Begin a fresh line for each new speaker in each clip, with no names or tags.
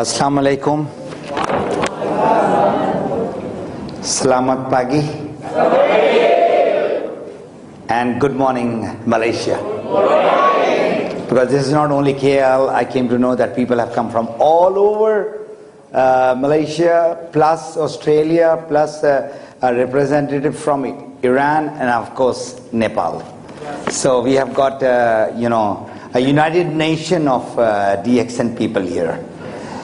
Assalamu alaikum. Selamat pagi. And good morning, Malaysia. Because this is not only KL, I came to know that people have come from all over Malaysia, plus Australia, plus a representative from Iran, and of course Nepal. So we have got a united nation of DXN people here.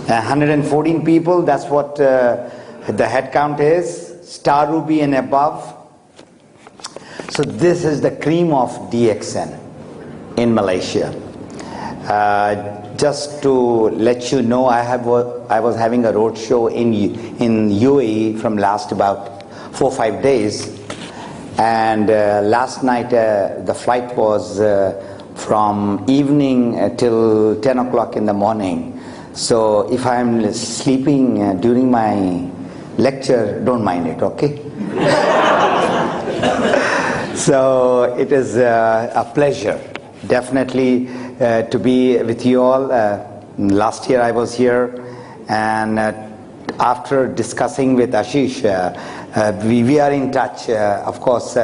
114 people, that's what the head count is, Star Ruby and above. So this is the cream of DXN in Malaysia. Just to let you know, I was having a road show in UAE from last about 4 or 5 days, and last night the flight was from evening till 10 o'clock in the morning. So if I'm sleeping during my lecture, don't mind it, okay? So it is a pleasure, definitely, to be with you all. Last year I was here, and after discussing with Ashish, we are in touch. Of course,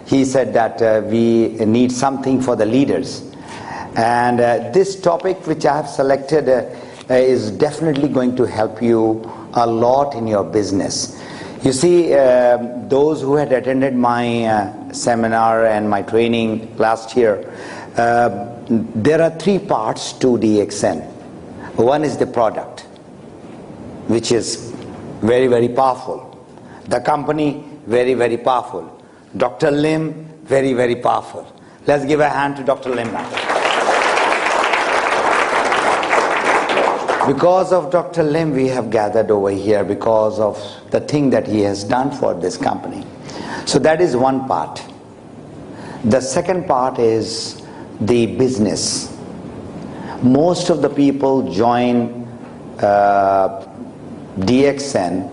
he said that we need something for the leaders. And this topic which I have selected is definitely going to help you a lot in your business. You see, those who had attended my seminar and my training last year, there are 3 parts to DXN. One is the product, which is very, very powerful. The company, very, very powerful. Dr. Lim, very, very powerful. Let's give a hand to Dr. Lim now. Because of Dr. Lim, we have gathered over here because of the thing that he has done for this company. So that is one part. The second part is the business. Most of the people join DXN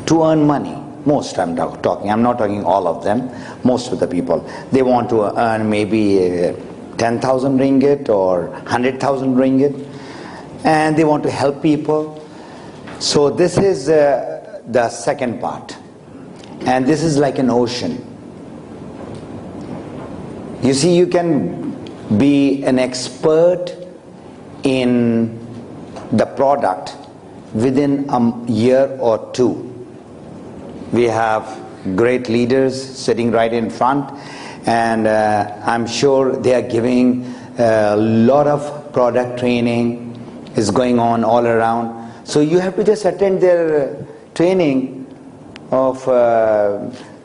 to earn money. Most I'm talking. I'm not talking all of them. Most of the people. They want to earn maybe 10,000 ringgit or 100,000 ringgit. And they want to help people. So this is the second part. And this is like an ocean. You see, you can be an expert in the product within a year or 2. We have great leaders sitting right in front, and I'm sure they are giving a lot of product training is going on all around. So you have to just attend their training of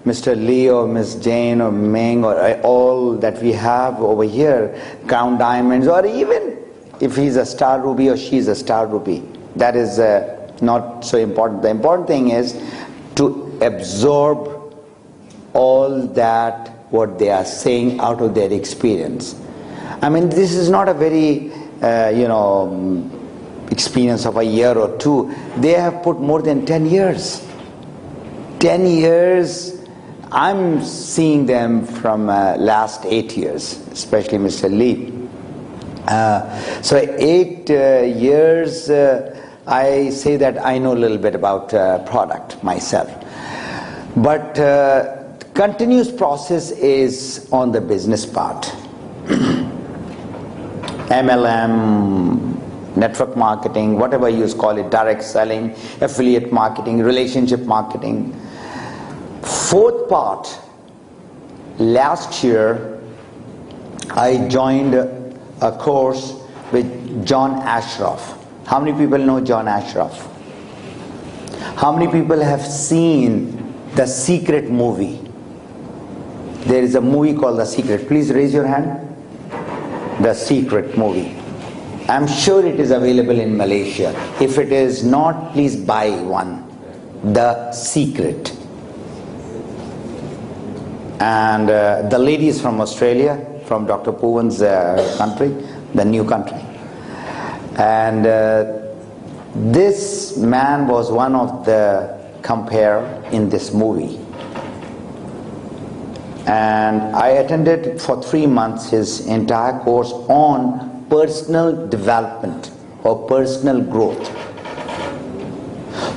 Mr. Lee or Miss Jane or Ming or all that we have over here, Crown Diamonds, or even if he's a Star Ruby or she's a Star Ruby. That is not so important. The important thing is to absorb all that what they are saying out of their experience. I mean, this is not a very experience of a year or 2. They have put more than 10 years. 10 years. I'm seeing them from last 8 years, especially Mr. Lee. So 8 years, I say that I know a little bit about product myself. But continuous process is on the business part. MLM, network marketing, whatever you call it, direct selling, affiliate marketing, relationship marketing. Fourth part, last year I joined a course with John Ashraf. How many people know John Ashraf? How many people have seen The Secret movie? There is a movie called The Secret. Please raise your hand. The Secret movie. I'm sure it is available in Malaysia. If it is not, please buy one. The Secret. And the lady is from Australia, from Dr. Puvan's country, the new country. And this man was one of the compare in this movie. And I attended for 3 months his entire course on personal development or personal growth.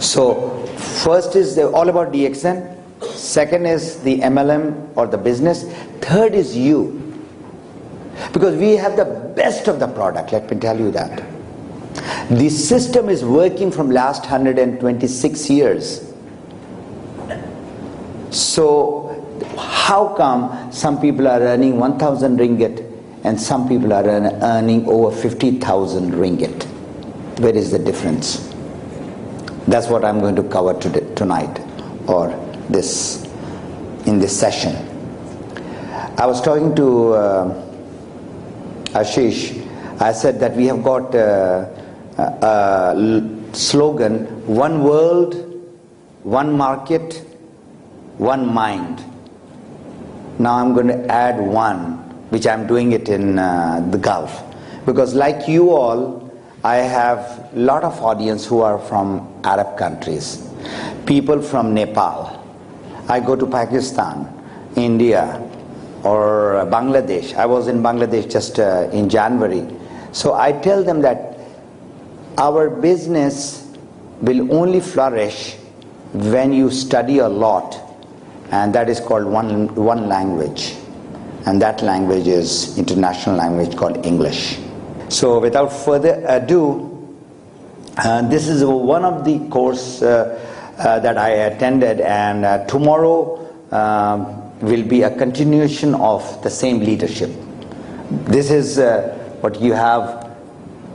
So first is all about DXN, second is the MLM or the business, third is you. Because we have the best of the product, let me tell you that. The system is working from last 126 years. So how come some people are earning 1,000 ringgit and some people are earning over 50,000 ringgit? Where is the difference? That's what I'm going to cover tonight or in this session. I was talking to Ashish. I said that we have got a slogan, one world, one market, one mind. Now I'm going to add one, which I'm doing it in the Gulf. Because like you all, I have a lot of audience who are from Arab countries, people from Nepal. I go to Pakistan, India, or Bangladesh. I was in Bangladesh just in January. So I tell them that our business will only flourish when you study a lot, and that is called one language, and that language is international language called English. So without further ado, this is one of the course that I attended, and tomorrow will be a continuation of the same leadership. This is what you have,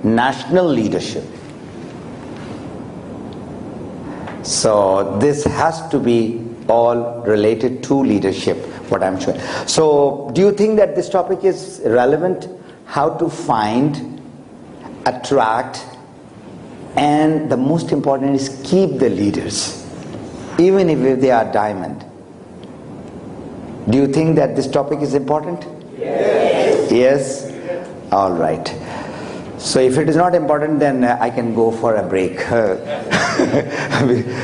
national leadership. So this has to be all related to leadership, what I'm showing. So do you think that this topic is relevant? How to find, attract, and the most important is keep the leaders, even if they are diamond. Do you think that this topic is important? Yes. Yes? All right. So if it is not important, then I can go for a break.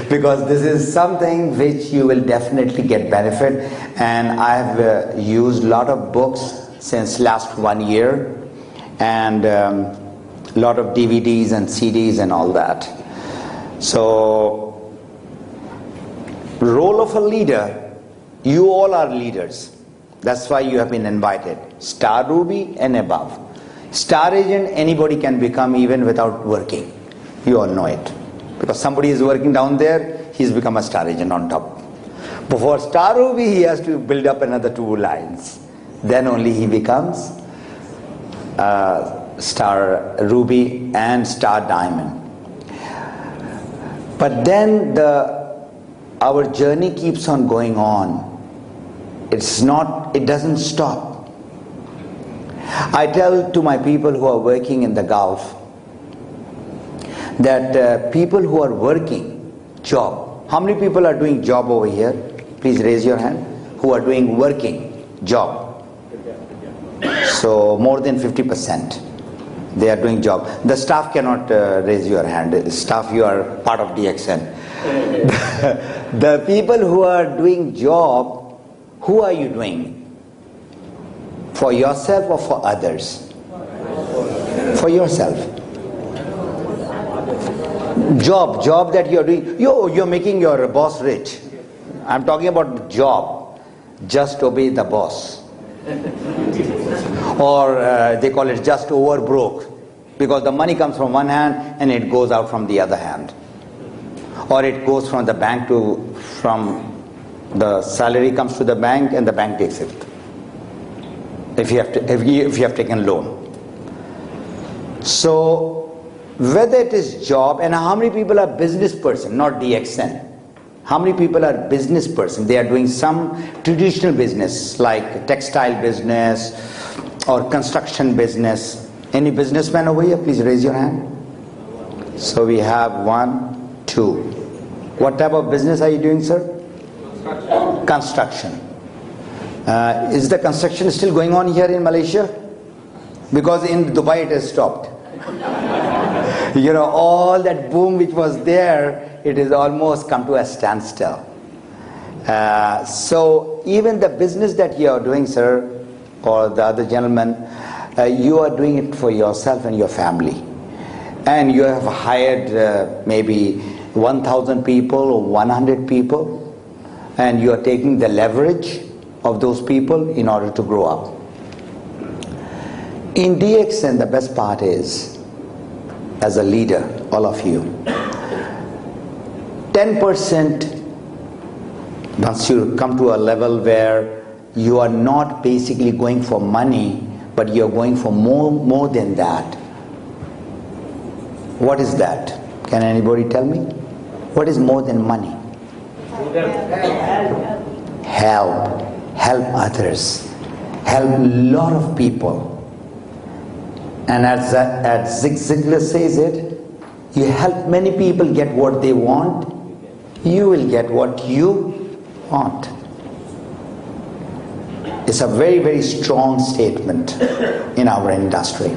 Because this is something which you will definitely get benefit. And I have used a lot of books since last 1 year. And a lot of DVDs and CDs and all that. So, role of a leader, you all are leaders. That's why you have been invited. Star Ruby and above. Star agent, anybody can become even without working. You all know it. Because somebody is working down there, he's become a star agent on top. Before Star Ruby, he has to build up another 2 lines. Then only he becomes Star Ruby and Star Diamond. But then our journey keeps on going on. It doesn't stop. I tell to my people who are working in the Gulf that people who are working job, how many people are doing job over here? Please raise your hand. Who are doing working job? So more than 50%. They are doing job. The staff cannot raise your hand. Staff, you are part of DXN. The people who are doing job, who are you doing? For yourself or for others? For yourself. Job that you are doing. You're making your boss rich. I'm talking about the job. Just obey the boss. Or they call it just over broke, because the money comes from one hand and it goes out from the other hand, or it goes from the bank from the salary comes to the bank and the bank takes it if you have taken loan. So whether it is job, and how many people are business person, not DXN? How many people are business person? They are doing some traditional business like textile business or construction business. Any businessman over here? Please raise your hand. So we have 1, 2. What type of business are you doing, sir? Construction. Is the construction still going on here in Malaysia? Because in Dubai it has stopped. You know, all that boom which was there, it is almost come to a standstill. So even the business that you are doing, sir, or the other gentleman, you are doing it for yourself and your family. And you have hired maybe 1,000 people or 100 people, and you are taking the leverage of those people in order to grow up. In DXN, the best part is, as a leader, all of you, 10%, once you come to a level where you are not basically going for money, but you are going for more than that. What is that? Can anybody tell me? What is more than money? Help. Help others. Help a lot of people. And as Zig Ziglar says it, you help many people get what they want, you will get what you want. It's a very, very strong statement in our industry.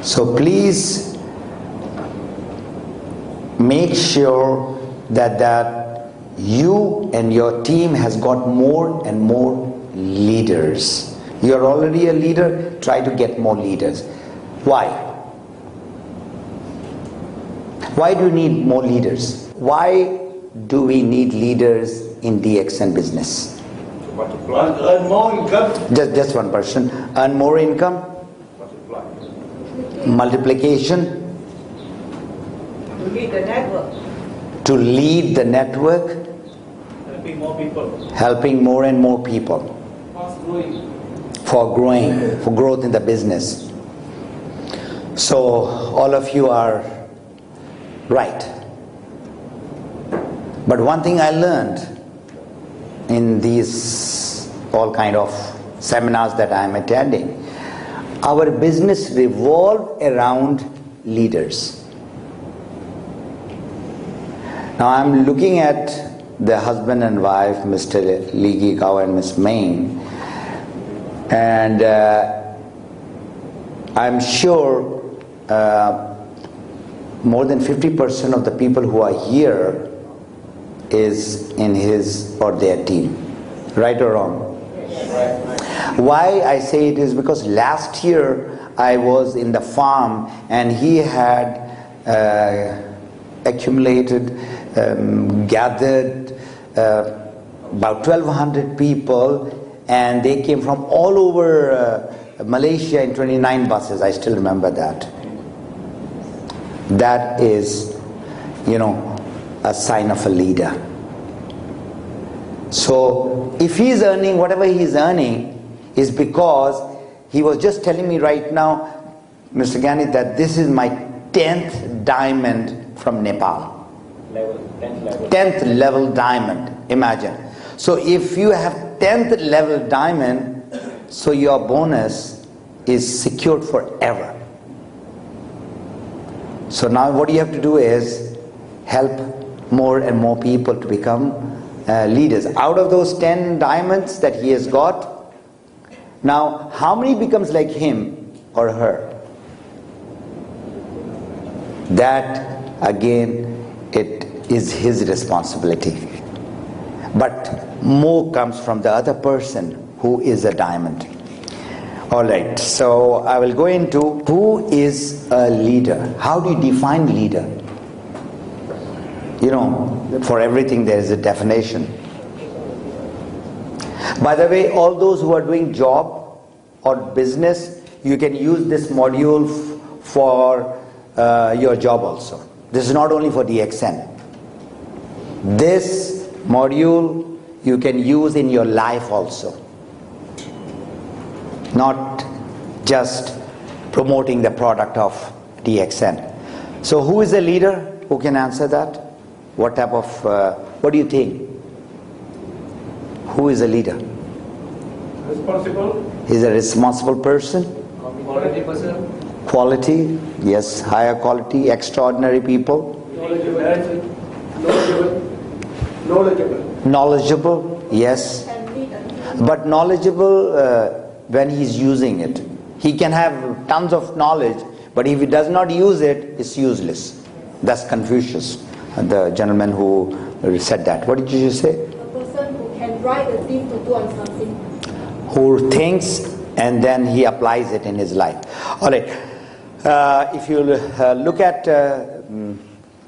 So please make sure that you and your team has got more and more leaders. You're already a leader, try to get more leaders. Why? Why do you need more leaders? Why do we need leaders in DXN business?
Earn more income.
Just one person. Earn more income. Multiplication.
To lead the network.
To lead the network.
Helping more people.
Helping more and more people. For growth in the business. So all of you are right. But one thing I learned in these all kind of seminars that I am attending, our business revolves around leaders. Now I'm looking at the husband and wife, Mr. Lee Gi Kao and Ms. Main, and I'm sure more than 50% of the people who are here is in his or their team. Right or wrong?
Right.
Why I say it is because last year I was in the farm and he had accumulated, gathered about 1,200 people, and they came from all over Malaysia in 29 buses. I still remember that. That is, a sign of a leader. So if he is earning whatever he is earning, is because he was just telling me right now, Mr. Ghani, that this is my 10th diamond from Nepal. 10th level diamond, imagine. So if you have 10th level diamond, so your bonus is secured forever. So now what you have to do is help more and more people to become leaders. Out of those 10 diamonds that he has got, now how many becomes like him or her? That again, it is his responsibility. But more comes from the other person who is a diamond. Alright, so I will go into who is a leader. How do you define leader? For everything there is a definition. By the way, all those who are doing job or business, you can use this module for your job also. This is not only for DXN. This module you can use in your life also. Not just promoting the product of DXN. So who is a leader? Who can answer that? What type of, what do you think? Who is a leader?
Responsible.
He's a responsible person.
Quality person.
Quality, yes, higher quality, extraordinary people. Knowledgeable, yes. But knowledgeable when he's using it. He can have tons of knowledge, but if he does not use it, it's useless. That's Confucius, the gentleman who said that. What did you say?
A person who can drive the team to do something.
Who thinks and then he applies it in his life. All right. If you look at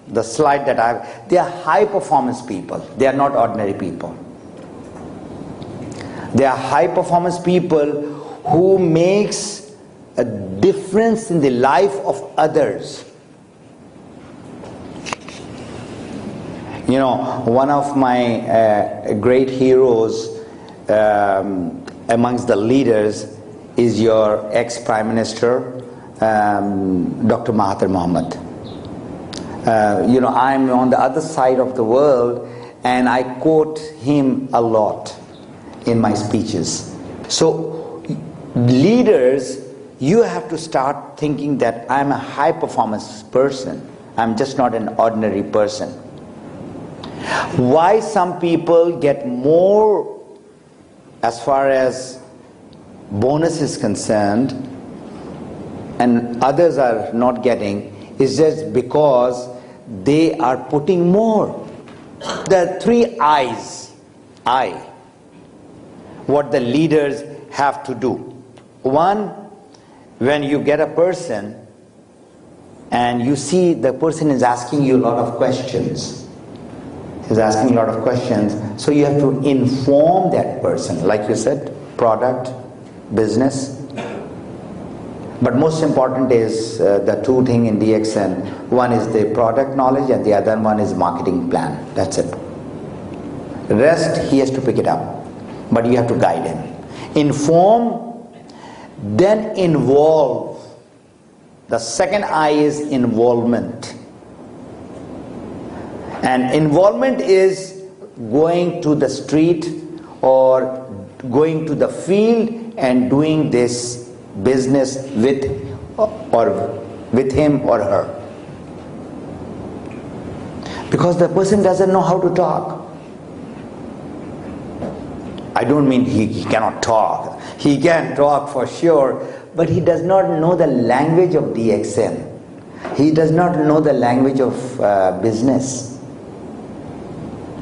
the slide that I have, they are high performance people. They are not ordinary people. They are high performance people who makes a difference in the life of others. You know, one of my great heroes amongst the leaders is your ex-Prime Minister, Dr. Mahathir Mohamad. You know, I'm on the other side of the world and I quote him a lot in my speeches. So leaders, you have to start thinking that I'm a high performance person. I'm just not an ordinary person. Why some people get more as far as bonus is concerned and others are not getting is just because they are putting more. There are 3 I's. What the leaders have to do. One, when you get a person and you see the person is asking you a lot of questions. He's asking a lot of questions. So you have to inform that person. Like you said, product, business. But most important is the 2 things in DXN. One is the product knowledge and the other one is marketing plan. That's it. The rest, he has to pick it up. But you have to guide him. Inform, then involve. The second I is involvement. And involvement is going to the street or going to the field and doing this business with him or her. Because the person doesn't know how to talk. I don't mean he cannot talk. He can talk for sure, but he does not know the language of DXN. He does not know the language of business.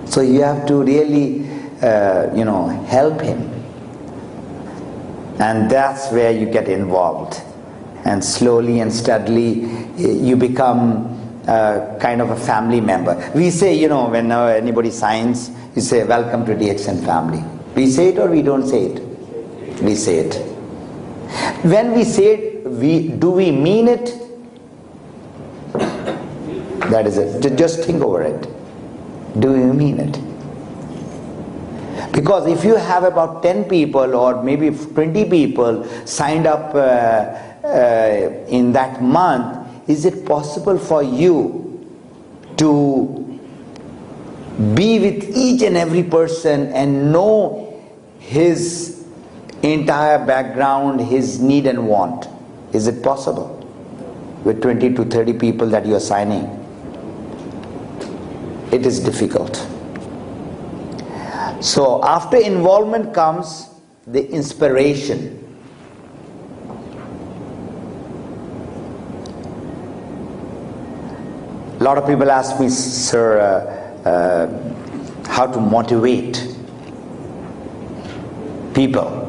So you have to really, help him. And that's where you get involved. And slowly and steadily, you become kind of a family member. We say, whenever anybody signs, you say, welcome to DXN family. We say it or we don't say it? We say it. When we say it, do we mean it? That is it. Just think over it. Do you mean it? Because if you have about 10 people or maybe 20 people signed up in that month, is it possible for you to be with each and every person and know his entire background, his need and want? Is it possible with 20 to 30 people that you are signing? It is difficult. So after involvement comes the inspiration. A lot of people ask me, sir, how to motivate people.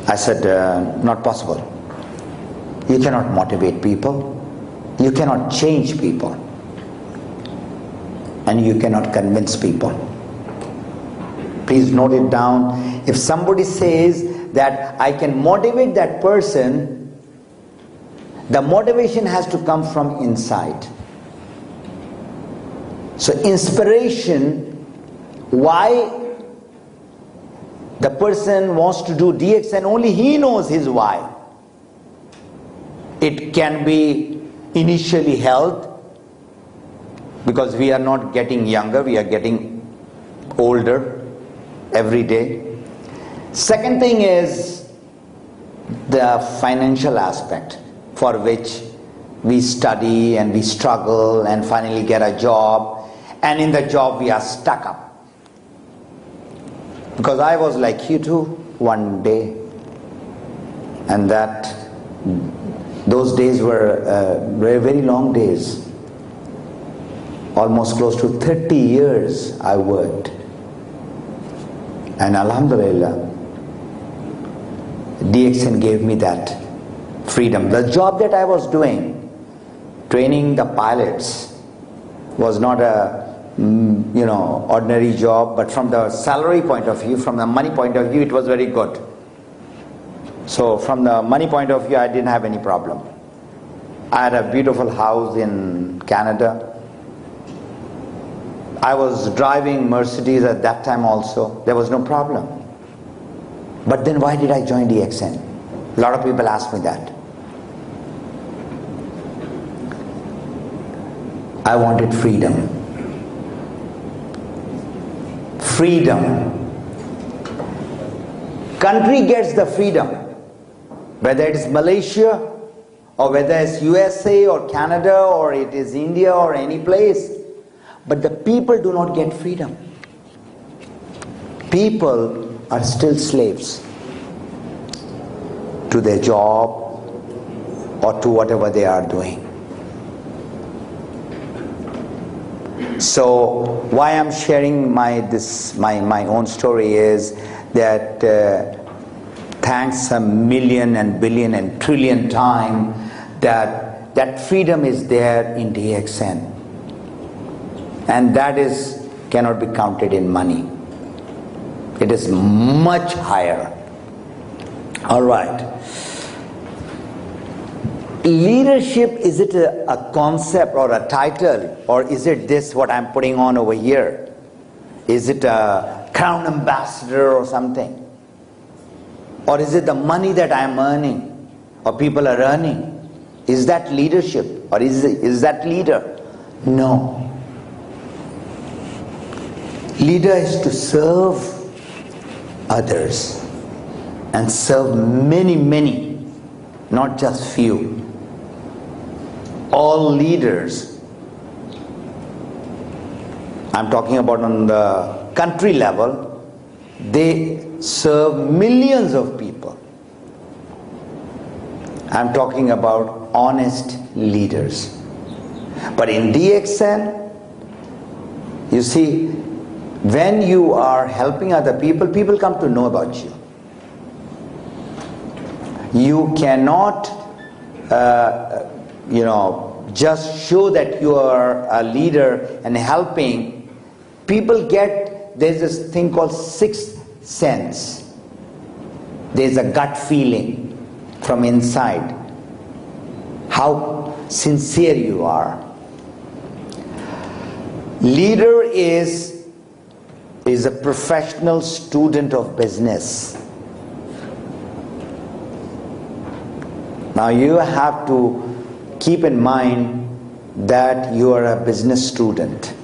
I said, not possible. You cannot motivate people. You cannot change people. And you cannot convince people. Please note it down. If somebody says that I can motivate that person, the motivation has to come from inside. So inspiration, why the person wants to do DXN, only he knows his why. It can be initially health, because we are not getting younger, we are getting older every day. Second thing is the financial aspect, for which we study and we struggle and finally get a job, and in the job we are stuck up. Because I was like you too one day, and those days were very, very long days. Almost close to 30 years I worked. And Alhamdulillah, DXN gave me that freedom. The job that I was doing, training the pilots was not a ordinary job, but from the salary point of view, from the money point of view, it was very good. So from the money point of view, I didn't have any problem. I had a beautiful house in Canada. I was driving Mercedes at that time also. There was no problem. But then why did I join DXN? A lot of people ask me that. I wanted freedom. Freedom. Country gets the freedom. Whether it is Malaysia, or whether it's USA or Canada, or it is India or any place. But the people do not get freedom. People are still slaves to their job or to whatever they are doing. So why I'm sharing my own story is that thanks a million and billion and trillion time that freedom is there in DXN, and that cannot be counted in money. It is much higher. All right. Leadership, is it a concept or a title, or is it this what I'm putting on over here? Is it a crown ambassador or something? Or is it the money that I'm earning or people are earning? Is that leadership, or is that leader? No. Leader is to serve others and serve many, not just few. All leaders, I'm talking about on the country level, they serve millions of people. I'm talking about honest leaders. But in DXN, you see, when you are helping other people, people come to know about you. You cannot just show that you are a leader and helping. People there's this thing called sixth sense. There's a gut feeling from inside how sincere you are. Leader is a professional student of business. Now you have to keep in mind that you are a business student.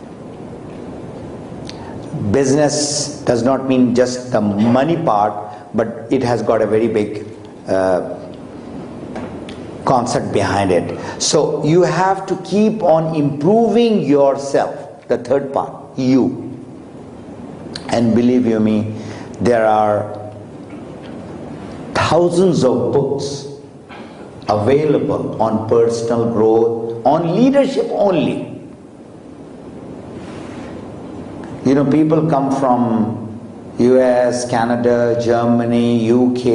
Business does not mean just the money part, but it has got a very big concept behind it. So you have to keep on improving yourself. The third part, you. And believe you me, there are thousands of books available on personal growth, on leadership only. People come from US, Canada, Germany, UK,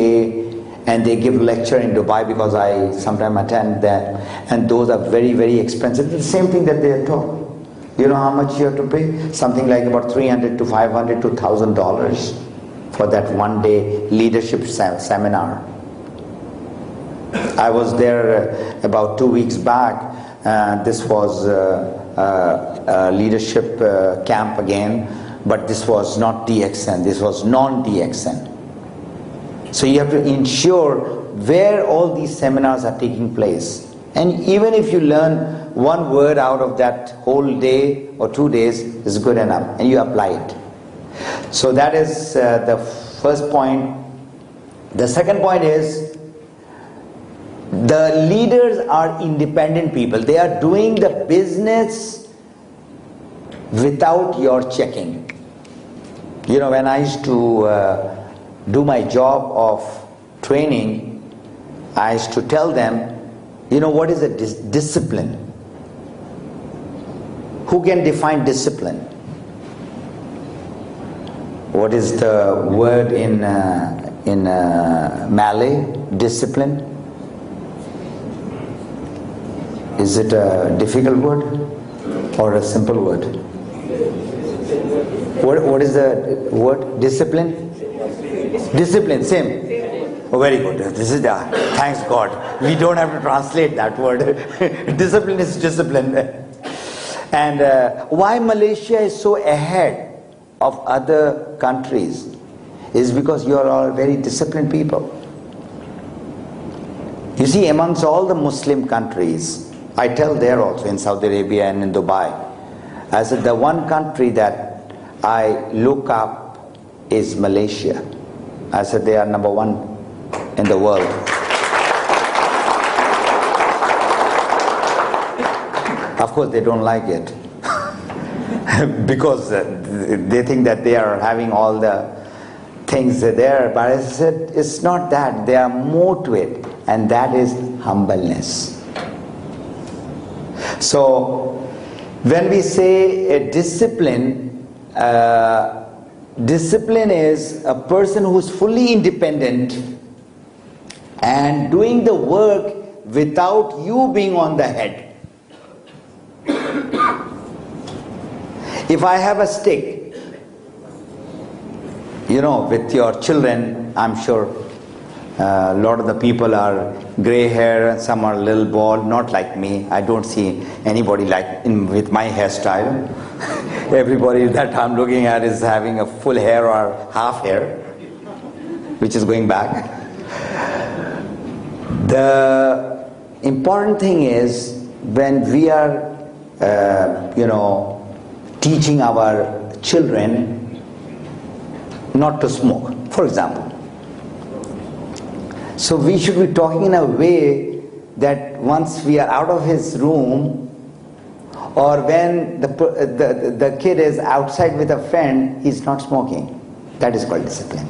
and they give lecture in Dubai because I sometimes attend that, and those are very expensive. It's the same thing that they are taught. You know how much you have to pay? Something like about $300 to $500 to $1,000 for that one day leadership seminar. I was there about 2 weeks back. This was a leadership camp again, but this was not DXN, this was non-DXN. So you have to ensure where all these seminars are taking place. And even if you learn one word out of that whole day or 2 days is good enough, and you apply it. So that is the first point. The second point is, the leaders are independent people. They are doing the business without your checking. When I used to do my job of training, I used to tell them, what is a discipline? Who can define discipline? What is the word in Malay? Discipline? Is it a difficult word or a simple word? What is the word? Discipline? Discipline, same. Oh, very good. This is thanks God. We don't have to translate that word. Discipline is discipline. And why Malaysia is so ahead of other countries is because you are all very disciplined people. You see, amongst all the Muslim countries, I tell there also in Saudi Arabia and in Dubai, I said the one country that I look up is Malaysia. I said they are number one in the world. Of course they don't like it because they think that they are having all the things there, but I said it's not that. There are more to it, and that is humbleness. So when we say a discipline, discipline is a person who's fully independent and doing the work without you being on the head. If I have a stick, you know, with your children, I'm sure a lot of the people are gray hair and some are a little bald, not like me. I don't see anybody like with my hairstyle. Everybody that I'm looking at is having a full hair or half hair, which is going back. The important thing is when we are, teaching our children not to smoke, for example. So we should be talking in a way that once we are out of his room, or when the kid is outside with a friend, he's not smoking. That is called discipline.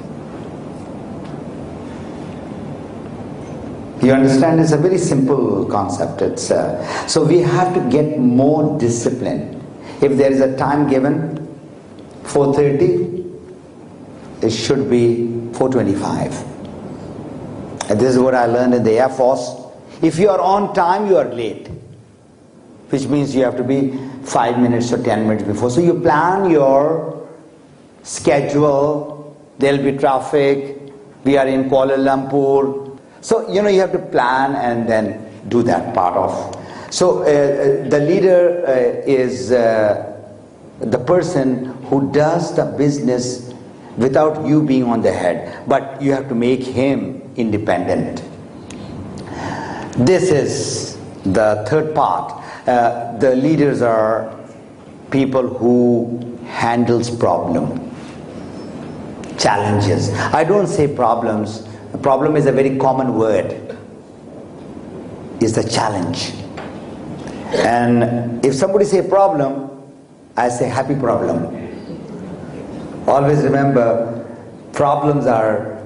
You understand? It's a very simple concept. So we have to get more discipline. If there is a time given, 4:30, it should be 4:25. And this is what I learned in the Air Force. If you are on time, you are late, which means you have to be 5 minutes or 10 minutes before. So you plan your schedule. There will be traffic. We are in Kuala Lumpur. So, you have to plan and then do that part of. So the leader is the person who does the business without you being on the head, but you have to make him independent. This is the third part. The leaders are people who handles problem, challenges. I don't say problems. Problem is a very common word. Is the challenge. And if somebody say problem, I say happy problem. Always remember, problems are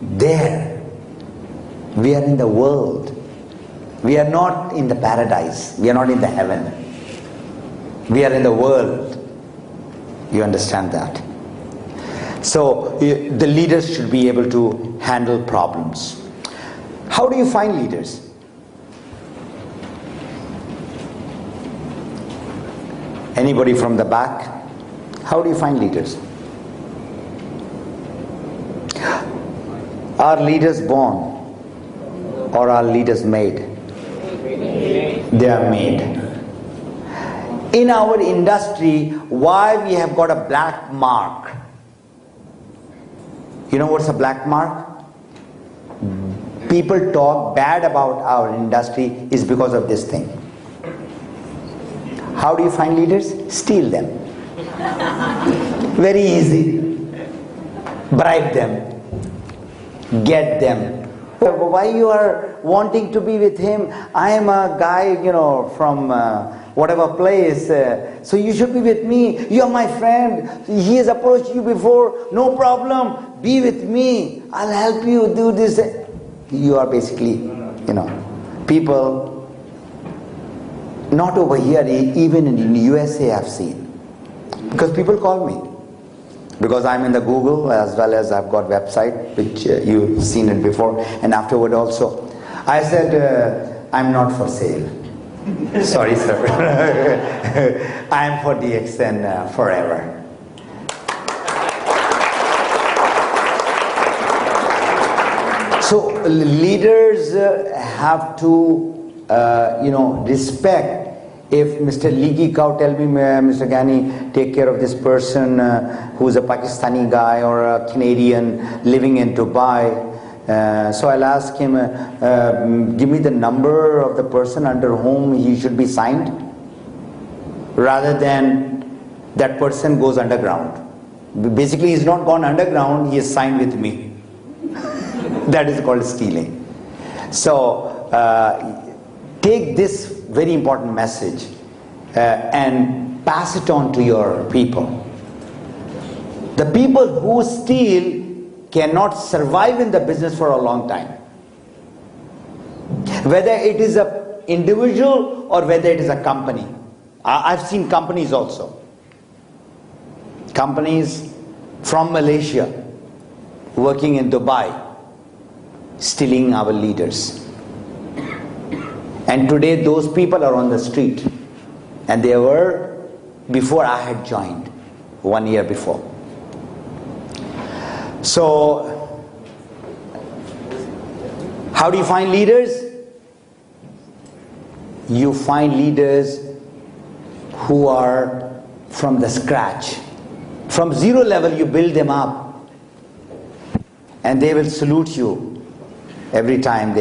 there. We are in the world. We are not in the paradise. We are not in the heaven. We are in the world. You understand that? So the leaders should be able to handle problems. How do you find leaders? Anybody from the back? How do you find leaders? Are leaders born or are leaders made? They are made. In our industry, why we have got a black mark? You know what's a black mark? People talk bad about our industry is because of this thing. How do you find leaders? Steal them. Very easy. Bribe them. Get them. Why you are wanting to be with him? I am a guy, from whatever place. So you should be with me. You are my friend. He has approached you before. No problem. Be with me. I'll help you do this. You are basically, people. Not over here, even in the USA I've seen. Because people call me. Because I'm in the Google as well as I've got website, which you've seen it before, and afterward also. I said, I'm not for sale. Sorry, sir. I am for DXN forever. So leaders have to, respect. If Mr. Ligi Cow tell me, Mr. Ghani, take care of this person who's a Pakistani guy or a Canadian living in Dubai. So I'll ask him, give me the number of the person under whom he should be signed, rather than that person goes underground. Basically, he's not gone underground, he is signed with me. That is called stealing. So take this very important message and pass it on to your people. The people who steal cannot survive in the business for a long time. Whether it is an individual or whether it is a company. I've seen companies also. Companies from Malaysia working in Dubai stealing our leaders. And today those people are on the street. And they were before I had joined, 1 year before. So, how do you find leaders? You find leaders who are from the scratch. From zero level you build them up. And they will salute you every time.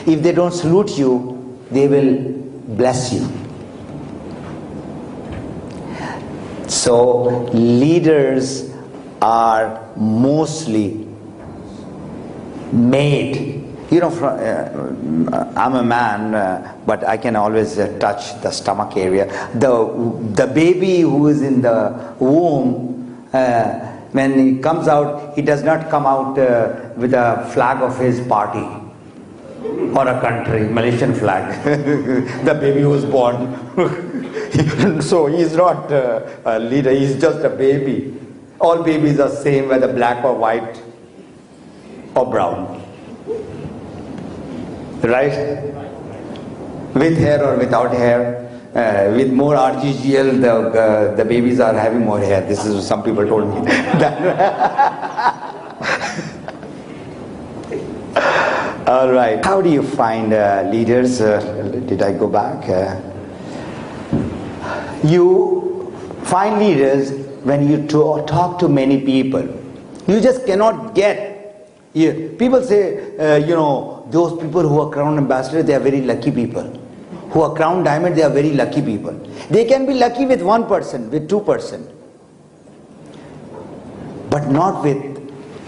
If they don't salute you, they will bless you. So leaders are mostly made. I'm a man, but I can always touch the stomach area. The baby who is in the womb, when he comes out, he does not come out with a flag of his party or a country, Malaysian flag. The baby was born. So he's not a leader, he's just a baby. All babies are same, whether black or white or brown. Right? With hair or without hair. With more RGGL, the babies are having more hair. This is what some people told me. All right. How do you find leaders? Did I go back? You find leaders when you talk to many people. You just cannot get. People say, those people who are crown ambassadors, they are very lucky people. Who are crown diamond, they are very lucky people. They can be lucky with 1%, with 2%. But not with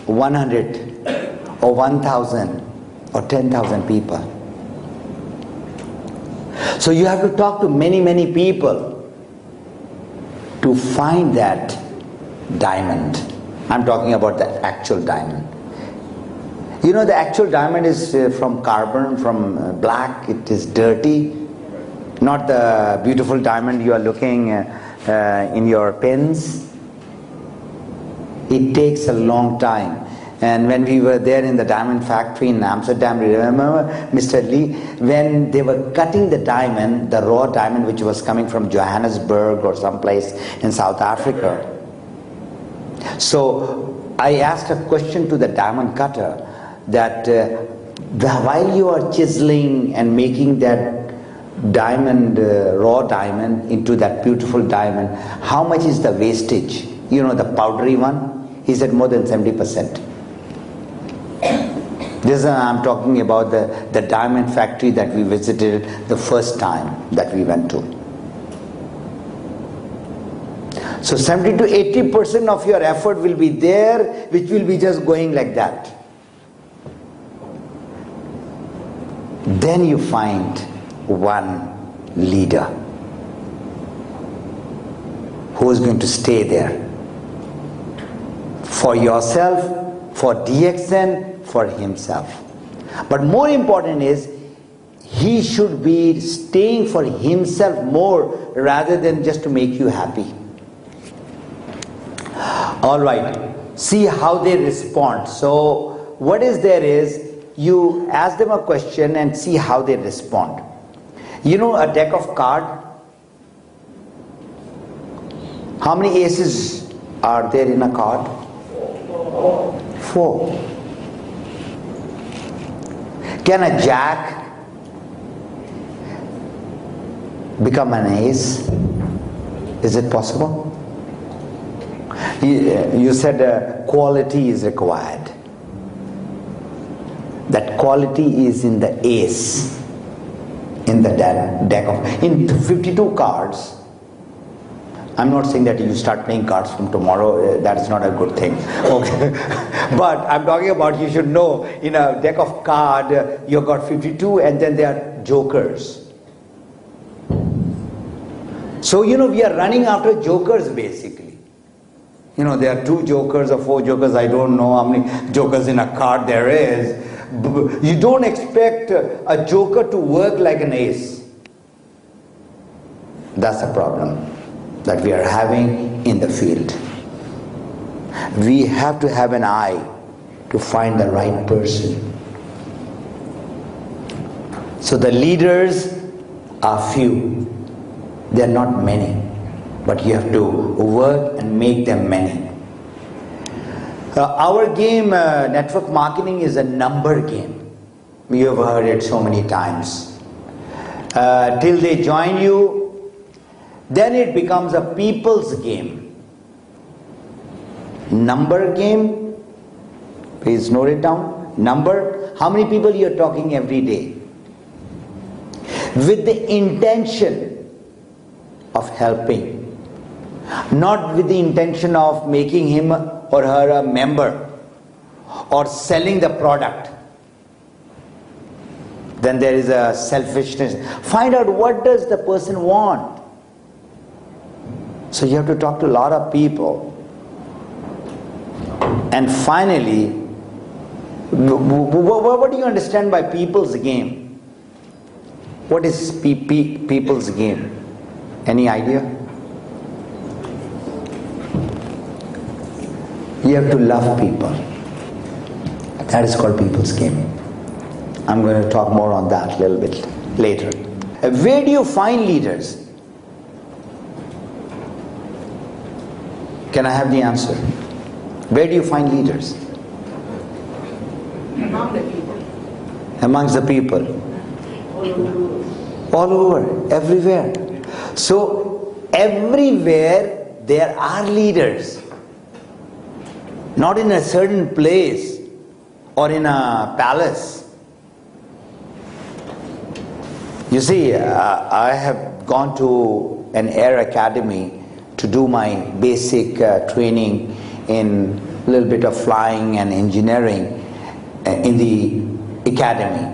100 or 1,000 or 10,000 people. So you have to talk to many, many people to find that diamond. I'm talking about the actual diamond. The actual diamond is from carbon, from black, it is dirty. Not the beautiful diamond you are looking in your pens. It takes a long time. And when we were there in the diamond factory in Amsterdam, remember Mr. Lee, when they were cutting the diamond, the raw diamond which was coming from Johannesburg or someplace in South Africa. So I asked a question to the diamond cutter that while you are chiseling and making that diamond, raw diamond into that beautiful diamond, how much is the wastage? The powdery one? He said more than 70%. I'm talking about the diamond factory that we visited the first time that we went to. So 70 to 80% of your effort will be there, which will be just going like that. Then you find one leader who is going to stay there for yourself, for DXN, for himself. But more important is he should be staying for himself more rather than just to make you happy. All right, see how they respond. So what is there is you ask them a question and see how they respond. You know a deck of cards? How many aces are there in a card? 4. Can a jack become an ace? Is it possible? You said quality is required. That quality is in the ace, in the deck of, in 52 cards. I'm not saying that you start playing cards from tomorrow, that's not a good thing. Okay. But I'm talking about, you should know, in a deck of cards, you've got 52 and then there are jokers. So, you know, we are running after jokers basically. You know, there are 2 jokers or 4 jokers, I don't know how many jokers in a card there is. You don't expect a joker to work like an ace. That's the problem that we are having in the field. We have to have an eye to find the right person. So the leaders are few. They are not many. But you have to work and make them many. Our game, network marketing, is a number game. You have heard it so many times. Till they join you, then it becomes a people's game. Number game, please note it down. Number, how many people you are talking every day? With the intention of helping. Not with the intention of making him or her a member or selling the product. Then there is a selfishness. Find out what does the person want. So you have to talk to a lot of people. And finally, what do you understand by people's game? What is people's game? Any idea? You have to love people. That is called people's game. I'm going to talk more on that a little bit later. Where do you find leaders? Can I have the answer? Where do you find leaders?
Among the people.
Amongst the people. All over, everywhere. So, everywhere there are leaders. Not in a certain place or in a palace. You see, I have gone to an air academy to do my basic training in a little bit of flying and engineering in the academy.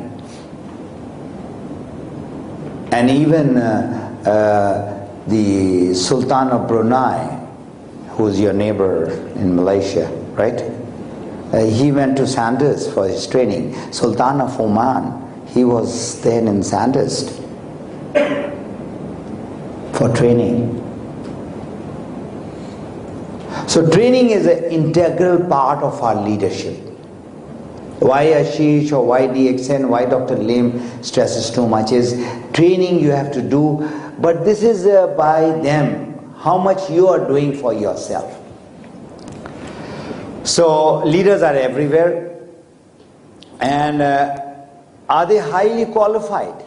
And even the Sultan of Brunei, who's your neighbor in Malaysia, right? He went to Sandhurst for his training. Sultan of Oman, he was there in Sandhurst for training. So training is an integral part of our leadership. Why Ashish or why DXN, why Dr. Lim stresses too much is training you have to do, but this is by them, how much you are doing for yourself. So leaders are everywhere, and are they highly qualified?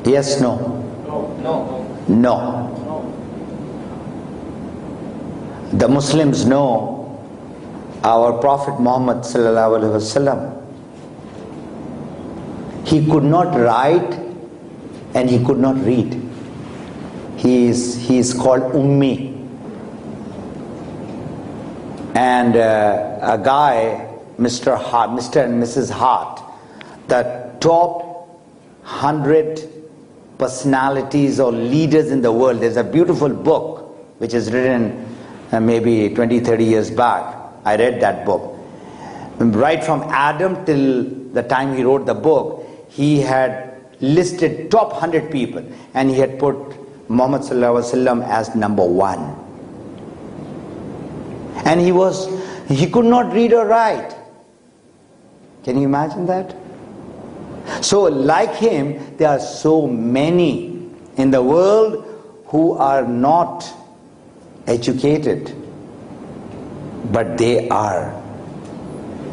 Yes, no? No. The Muslims know our Prophet Muhammad sallallahu alaihi wasallam. He could not write and he could not read. He is called Ummi. And a guy, Mr. and Mrs. Hart, the top 100 personalities or leaders in the world. There's a beautiful book which is written maybe 20-30 years back. I read that book. Right from Adam till the time he wrote the book, he had listed top 100 people, and he had put Muhammad sallallahu alaihi wasallam as number 1. And he could not read or write. Can you imagine that? So like him, there are so many in the world who are not educated, but they are.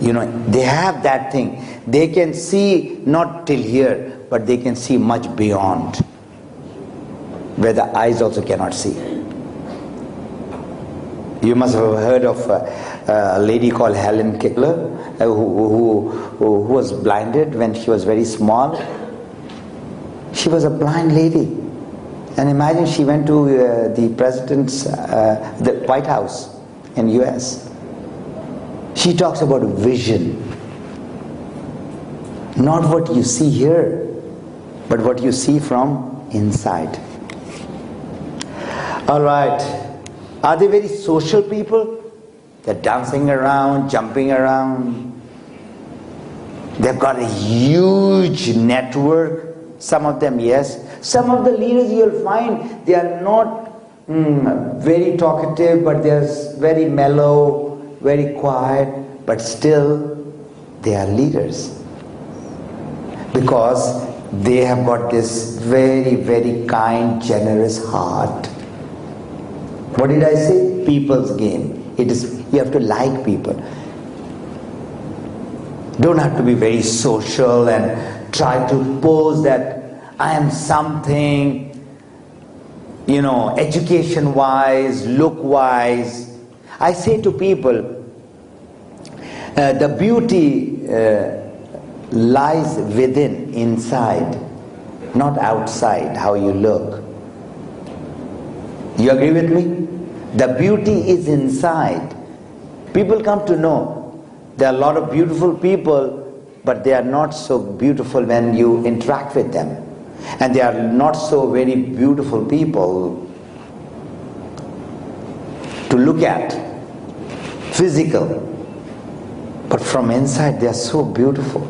They have that thing. They can see not till here, but they can see much beyond, where the eyes also cannot see. You must have heard of a lady called Helen Keller, who was blinded when she was very small. She was a blind lady. And imagine she went to the president's, the White House in US. She talks about vision. Not what you see here, but what you see from inside. All right. Are they very social people? They're dancing around, jumping around. They've got a huge network. Some of them, yes. Some of the leaders you'll find, they are not very talkative, but they're very mellow, very quiet, but still they are leaders. Because they have got this very, very kind, generous heart. What did I say? People's game. You have to like people. Don't have to be very social and try to pose that I am something, education-wise, look-wise. I say to people, the beauty lies within, inside, not outside, how you look. You agree with me? The beauty is inside. People come to know there are a lot of beautiful people, but they are not so beautiful when you interact with them. And they are not so very beautiful people to look at, physical. But from inside they are so beautiful.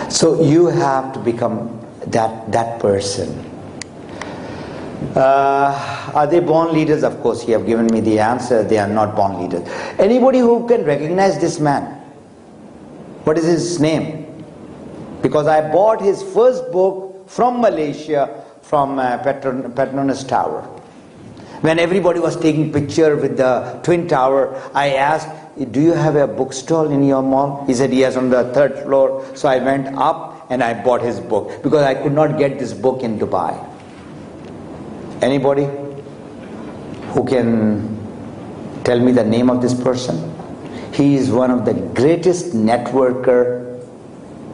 So you have to become that person. Are they born leaders? Of course, you have given me the answer. They are not born leaders. Anybody who can recognize this man? What is his name? Because I bought his first book from Malaysia, from Petronas Tower. When everybody was taking picture with the Twin Tower, I asked, do you have a bookstall in your mall? He said, yes, on the 3rd floor. So I went up and I bought his book, because I could not get this book in Dubai. Anybody who can tell me the name of this person? He is one of the greatest networker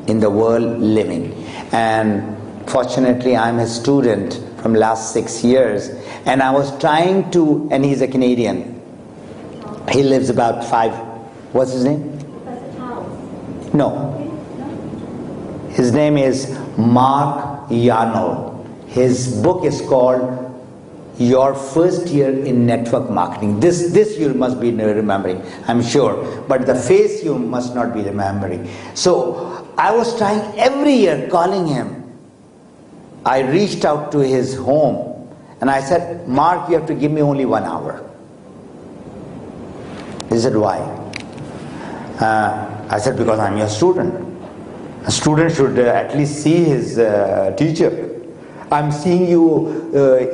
in the world living. And fortunately, I'm a student from last 6 years. And I was trying to, and he's a Canadian. He lives about 5, what's his name? No. His name is Mark Yarnell. His book is called Your First Year in Network Marketing. This you must be remembering, I'm sure. But the face you must not be remembering. So I was trying every year calling him. I reached out to his home and I said, Mark, you have to give me only 1 hour. He said, why? I said, because I'm your student. A student should at least see his teacher. I'm seeing you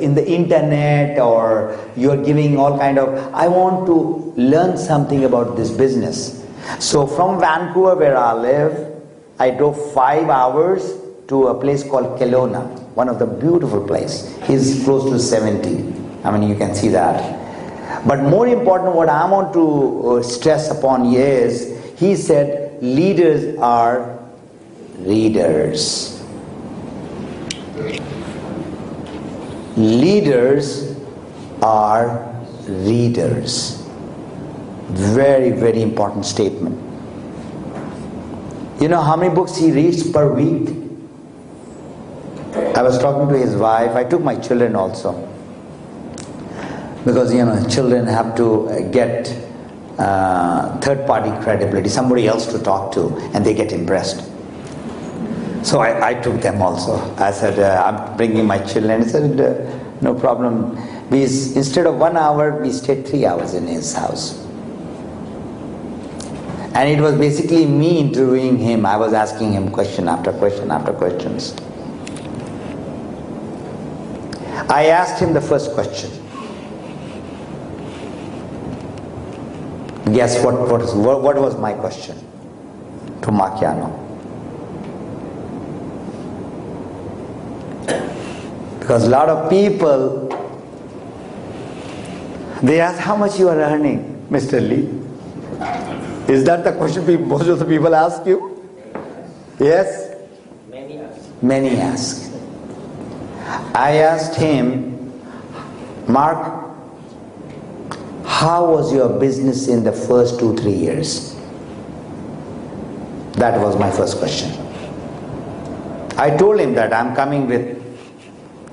in the internet, or you're giving all kind of, I want to learn something about this business. So from Vancouver, where I live, I drove 5 hours to a place called Kelowna, one of the beautiful place. He's close to 70. I mean, you can see that. But more important, what I want to stress upon is, he said, leaders are readers. Leaders are readers. Very, very important statement. You know how many books he reads per week? I was talking to his wife. I took my children also. Because, children have to get third-party credibility, somebody else to talk to, and they get impressed. So I took them also. I said, I'm bringing my children. He said, no problem. Instead of 1 hour, we stayed 3 hours in his house. And it was basically me interviewing him. I was asking him question after question after questions. I asked him the first question. Guess what was my question to Macchiano? Because a lot of people, they ask, how much you are earning, Mr. Lee? Is that the question most of the people ask you? Yes?
Many ask.
Many ask. I asked him, Mark, how was your business in the first 2-3 years? That was my first question. I told him that I'm coming with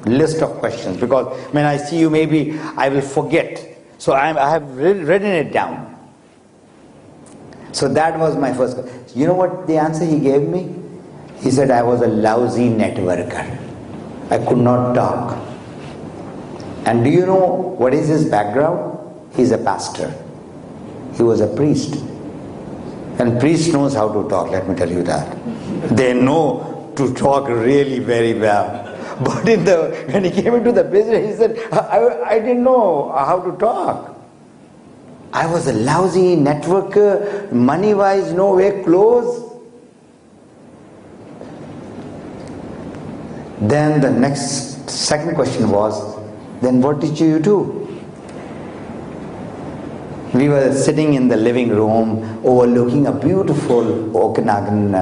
list of questions, because when I see you maybe I will forget. So I have written it down. So that was my first question. You know what the answer he gave me? He said, I was a lousy networker. I could not talk. And do you know what is his background? He's a pastor. He was a priest. And priest knows how to talk, let me tell you that. They know to talk really very well. But when he came into the business, he said, I didn't know how to talk. I was a lousy networker, money-wise nowhere close. Then the second question was, then what did you do? We were sitting in the living room overlooking a beautiful Okanagan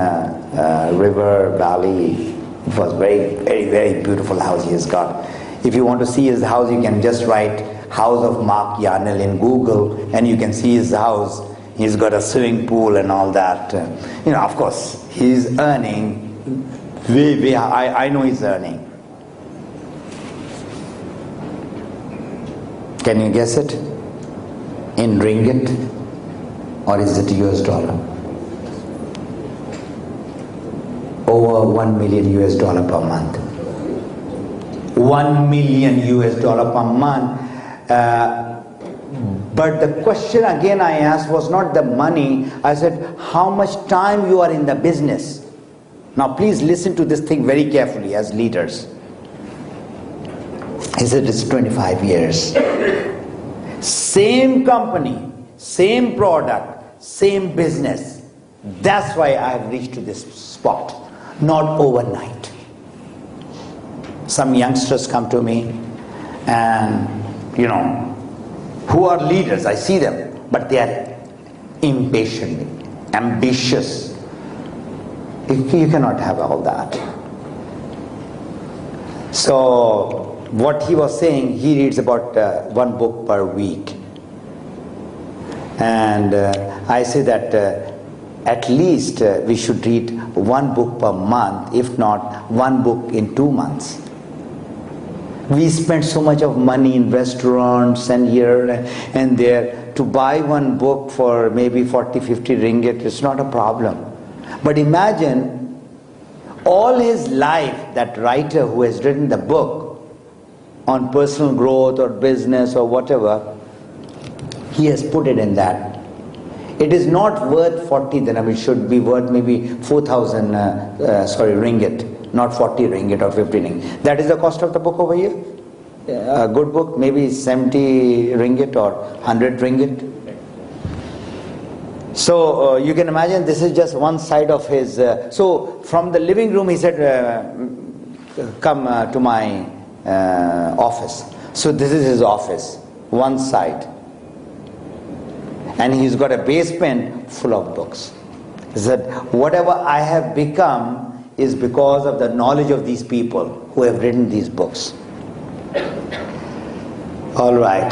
river valley. It was very, very, very beautiful house he has got. If you want to see his house, you can just write House of Mark Yarnell in Google and you can see his house. He's got a swimming pool and all that. Of course, he's earning way, I know he's earning. Can you guess it? In ringgit, or is it US dollar? Over $1 million per month. $1 million per month. But the question again I asked was not the money. I said, how much time you are in the business? Now please listen to this thing very carefully as leaders. He said, it's 25 years. Same company, same product, same business. That's why I have reached to this spot. Not overnight. Some youngsters come to me and, who are leaders, I see them, but they are impatient, ambitious. You cannot have all that. So, what he was saying, he reads about one book per week. And I say that at least we should read one book per month, if not one book in 2 months. We spend so much of money in restaurants and here and there. To buy one book for maybe 40, 50 ringgit, it's not a problem. But imagine all his life, that writer who has written the book on personal growth or business or whatever, he has put it in that. It is not worth 40 dirham, it should be worth maybe 4,000 ringgit, not 40 ringgit or 50 ringgit. That is the cost of the book over here. A good book, maybe 70 ringgit or 100 ringgit. So you can imagine this is just one side of his. So from the living room he said, come to my office. So this is his office, one side. And he's got a basement full of books. He said, whatever I have become is because of the knowledge of these people who have written these books. All right.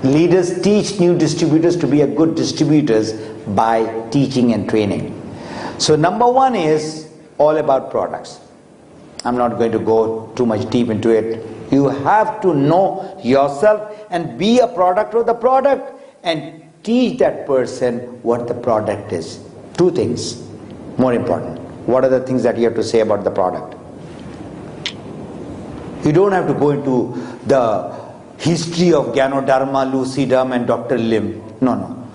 Leaders teach new distributors to be a good distributors by teaching and training. So number one is all about products. I'm not going to go too much deep into it. You have to know yourself and be a product of the product and teach that person what the product is. Two things, more important. What are the things that you have to say about the product? You don't have to go into the history of Ganoderma, Lucidum and Dr. Lim. No.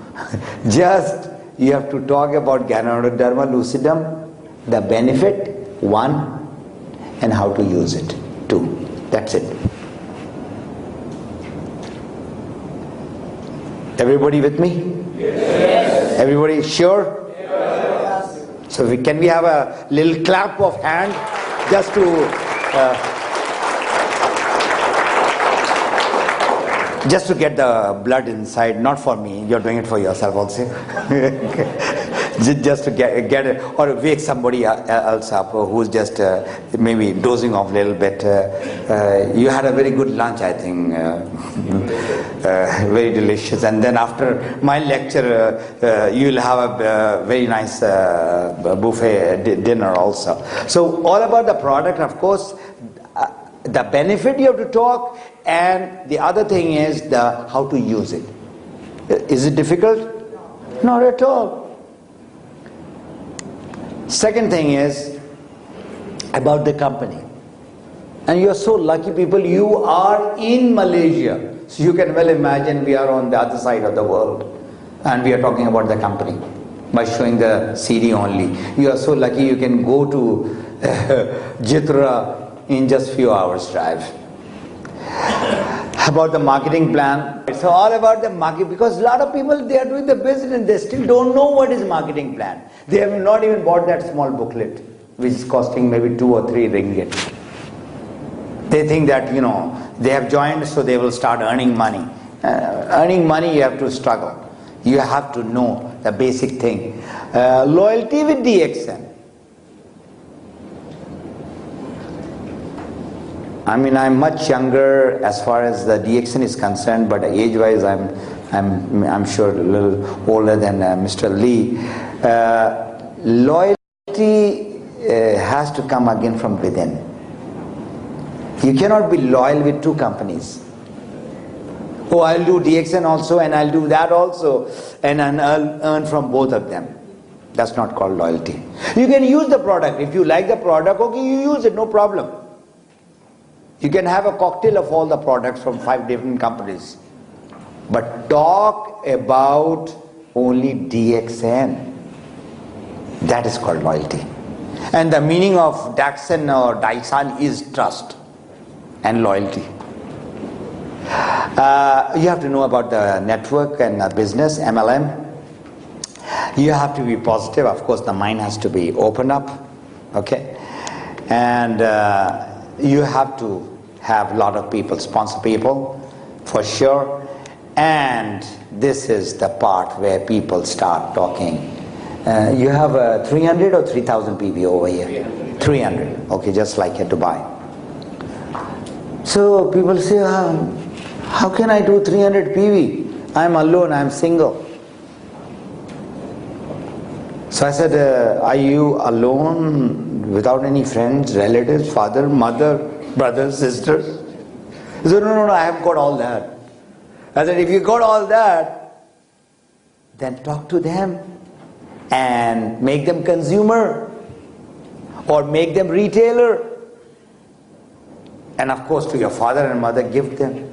Just you have to talk about Ganoderma lucidum, the benefit, one, and how to use it, two. That's it. Everybody with me? Yes. Everybody sure? Yes. So can we have a little clap of hand just to get the blood inside, not for me, you're doing it for yourself also. Just to get it, or wake somebody else up who's just maybe dozing off a little bit. You had a very good lunch, I think, very delicious. And then after my lecture, you'll have a very nice buffet dinner also. So all about the product, of course, the benefit you have to talk, and the other thing is the how to use it. Is it difficult? Not at all. Second thing is about the company. And you are so lucky people, you are in Malaysia. So you can well imagine we are on the other side of the world. And we are talking about the company by showing the CD only. You are so lucky you can go to Jitra in just few hours drive. About the marketing plan. It's all about the market, because a lot of people, they are doing the business and they still don't know what is marketing plan. They have not even bought that small booklet, which is costing maybe 2 or 3 ringgit. They think that, they have joined, so they will start earning money. Earning money, you have to struggle. You have to know the basic thing. Loyalty with DXN. I mean, I'm much younger as far as the DXN is concerned, but age-wise, I'm sure a little older than Mr. Lee. Loyalty has to come again from within. You cannot be loyal with 2 companies. Oh, I'll do DXN also and I'll do that also, and I'll earn from both of them. That's not called loyalty. You can use the product. If you like the product, okay, you use it, no problem. You can have a cocktail of all the products from 5 different companies. But talk about only DXN. That is called loyalty. And the meaning of Daxan or Daisan is trust and loyalty. You have to know about the network and the business, MLM. You have to be positive. Of course, the mind has to be open up. Okay? And you have to have a lot of people, sponsor people, for sure. And this is the part where people start talking. You have 300 or 3,000 PV over here? 300. Okay, just like at Dubai. So people say, how can I do 300 PV? I'm alone, I'm single. So I said, are you alone without any friends, relatives, father, mother, brothers, sisters? He said, no, I have got all that. I said, if you got all that, then talk to them and make them consumer or make them retailer. And of course, to your father and mother, gift them.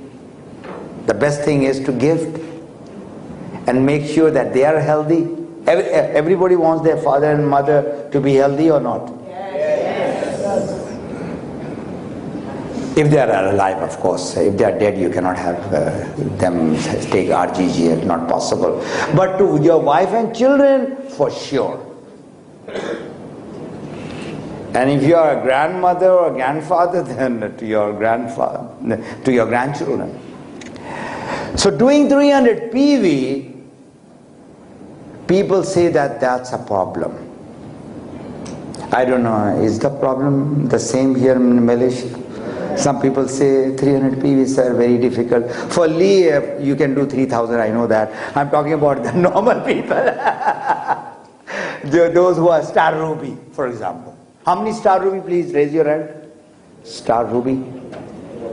The best thing is to gift and make sure that they are healthy. Everybody wants their father and mother to be healthy or not? Yes. If they are alive, of course. If they are dead, you cannot have them take RGG. It's not possible. But to your wife and children, for sure. And if you are a grandmother or a grandfather, then to your grandfather, to your grandchildren. So doing 300 PV, people say that that's a problem. I don't know, is the problem the same here in Malaysia? Some people say 300 PVs are very difficult. For Lee, you can do 3,000, I know that. I'm talking about the normal people. Those who are Star Ruby, for example. How many Star Ruby, please raise your hand? Star Ruby.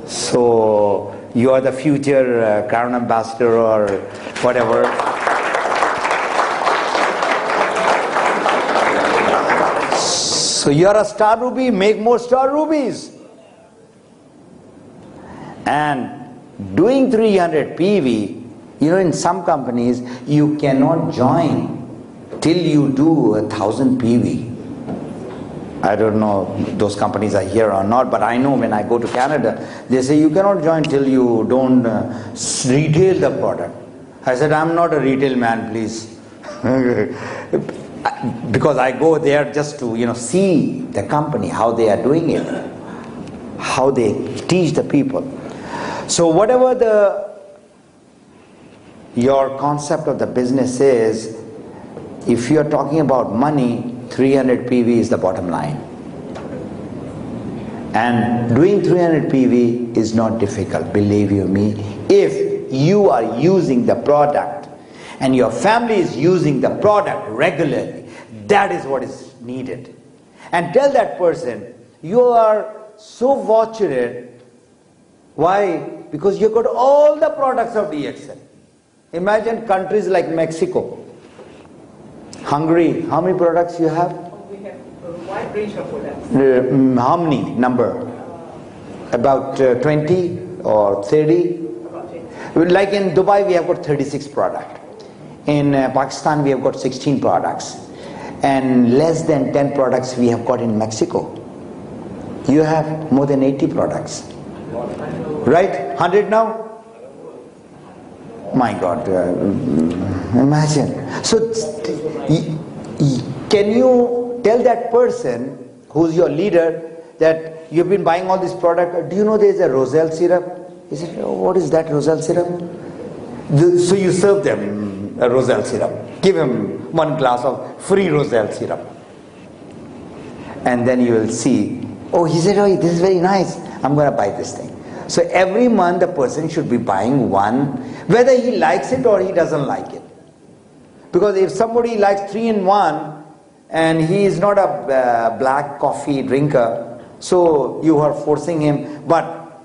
So, you are the future Crown Ambassador or whatever. So you are a Star Ruby, make more Star Rubies. And doing 300 PV, in some companies, you cannot join till you do 1,000 PV. I don't know those companies are here or not, but I know when I go to Canada, they say you cannot join till you don't retail the product. I said, I'm not a retail man, please. Because I go there just to see the company, how they are doing it, how they teach the people. So whatever your concept of the business is, if you are talking about money, 300 PV is the bottom line. And doing 300 PV is not difficult, believe you me. If you are using the product and your family is using the product regularly, that is what is needed. And tell that person, you are so fortunate. Why? Because you got all the products of DXN. Imagine countries like Mexico, Hungary, how many products you have?
We have a wide range of products.
How many number? About 20 or 30?
About 20.
Like in Dubai we have got 36 products. In Pakistan we have got 16 products. And less than 10 products we have got in Mexico. You have more than 80 products. Right? 100 now? My God, imagine. So, can you tell that person who's your leader that you've been buying all this product? Do you know there's a Roselle syrup? He said, oh, what is that Roselle syrup? So you serve them a Roselle syrup. Give him one glass of free Roselle syrup. And then you will see, oh, he said, oh, this is very nice. I'm going to buy this thing. So every month the person should be buying one, whether he likes it or he doesn't like it. Because if somebody likes 3-in-1 and he is not a black coffee drinker, so you are forcing him, but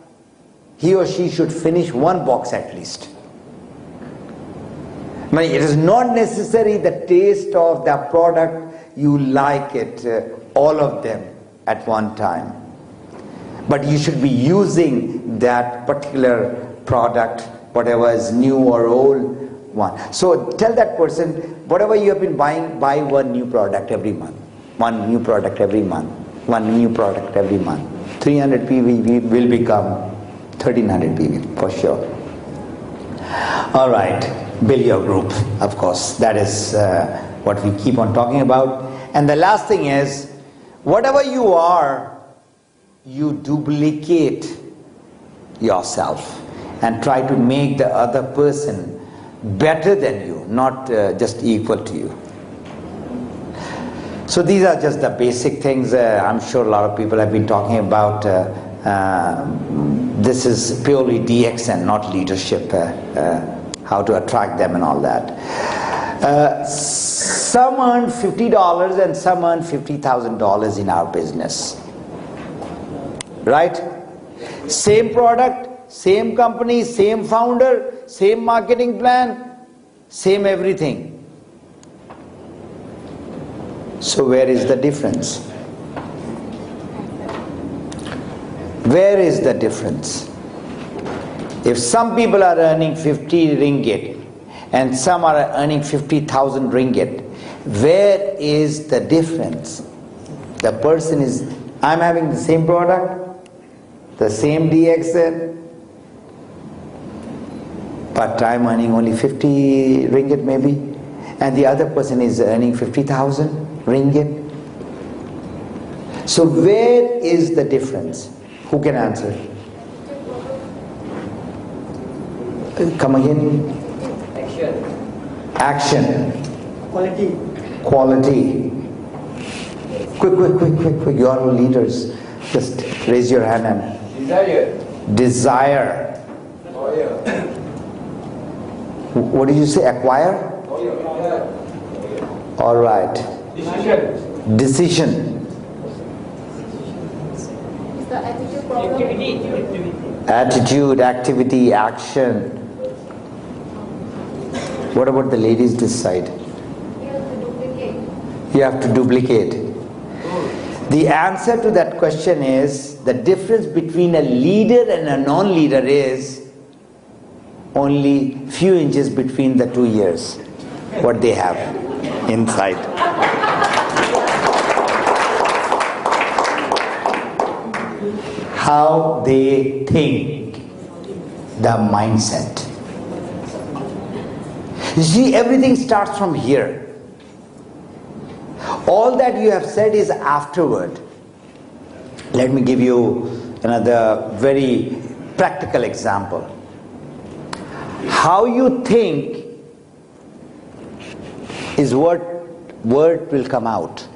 he or she should finish one box at least. It is not necessary the taste of the product, you like it, all of them at one time. But you should be using that particular product, whatever is new or old one. So tell that person, whatever you have been buying, buy one new product every month. One new product every month. One new product every month. 300 PV will become 1300 PV for sure. Alright, build your group, of course. That is what we keep on talking about. And the last thing is, whatever you are, you duplicate yourself and try to make the other person better than you, not just equal to you. So these are just the basic things. I'm sure a lot of people have been talking about. This is purely DXN, not leadership, how to attract them and all that. Some earn $50 and some earn $50,000 in our business. Right? Same product, same company, same founder, same marketing plan, same everything. So where is the difference? Where is the difference? If some people are earning 50 ringgit and some are earning 50,000 ringgit, where is the difference? The person is, I'm having the same product, the same DXN, but I'm earning only 50 ringgit maybe, and the other person is earning 50,000 ringgit. So where is the difference? Who can answer? Come again? Action. Quality. Quick. You are all leaders. Just raise your hand and Desire. What did you say? Acquire? All right. Decision.
Is the attitude problem?
Attitude, activity, action. What about the ladies this side?
You have to duplicate.
You have to duplicate. The answer to that question is, the difference between a leader and a non-leader is only few inches between the 2 years, what they have. inside. How they think, the mindset. You see, everything starts from here. All that you have said is afterward. Let me give you another very practical example. How you think is what word will come out.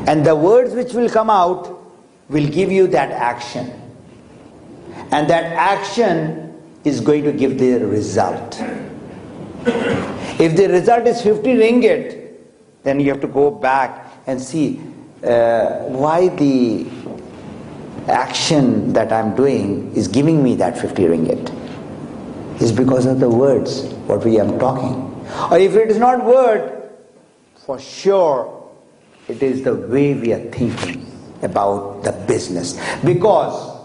And the words which will come out will give you that action. And that action is going to give the result. If the result is 50 ringgit, then you have to go back and see why the action that I'm doing is giving me that 50 ringgit. It's because of the words, what we are talking. Or if it is not word, for sure, it is the way we are thinking about the business. Because,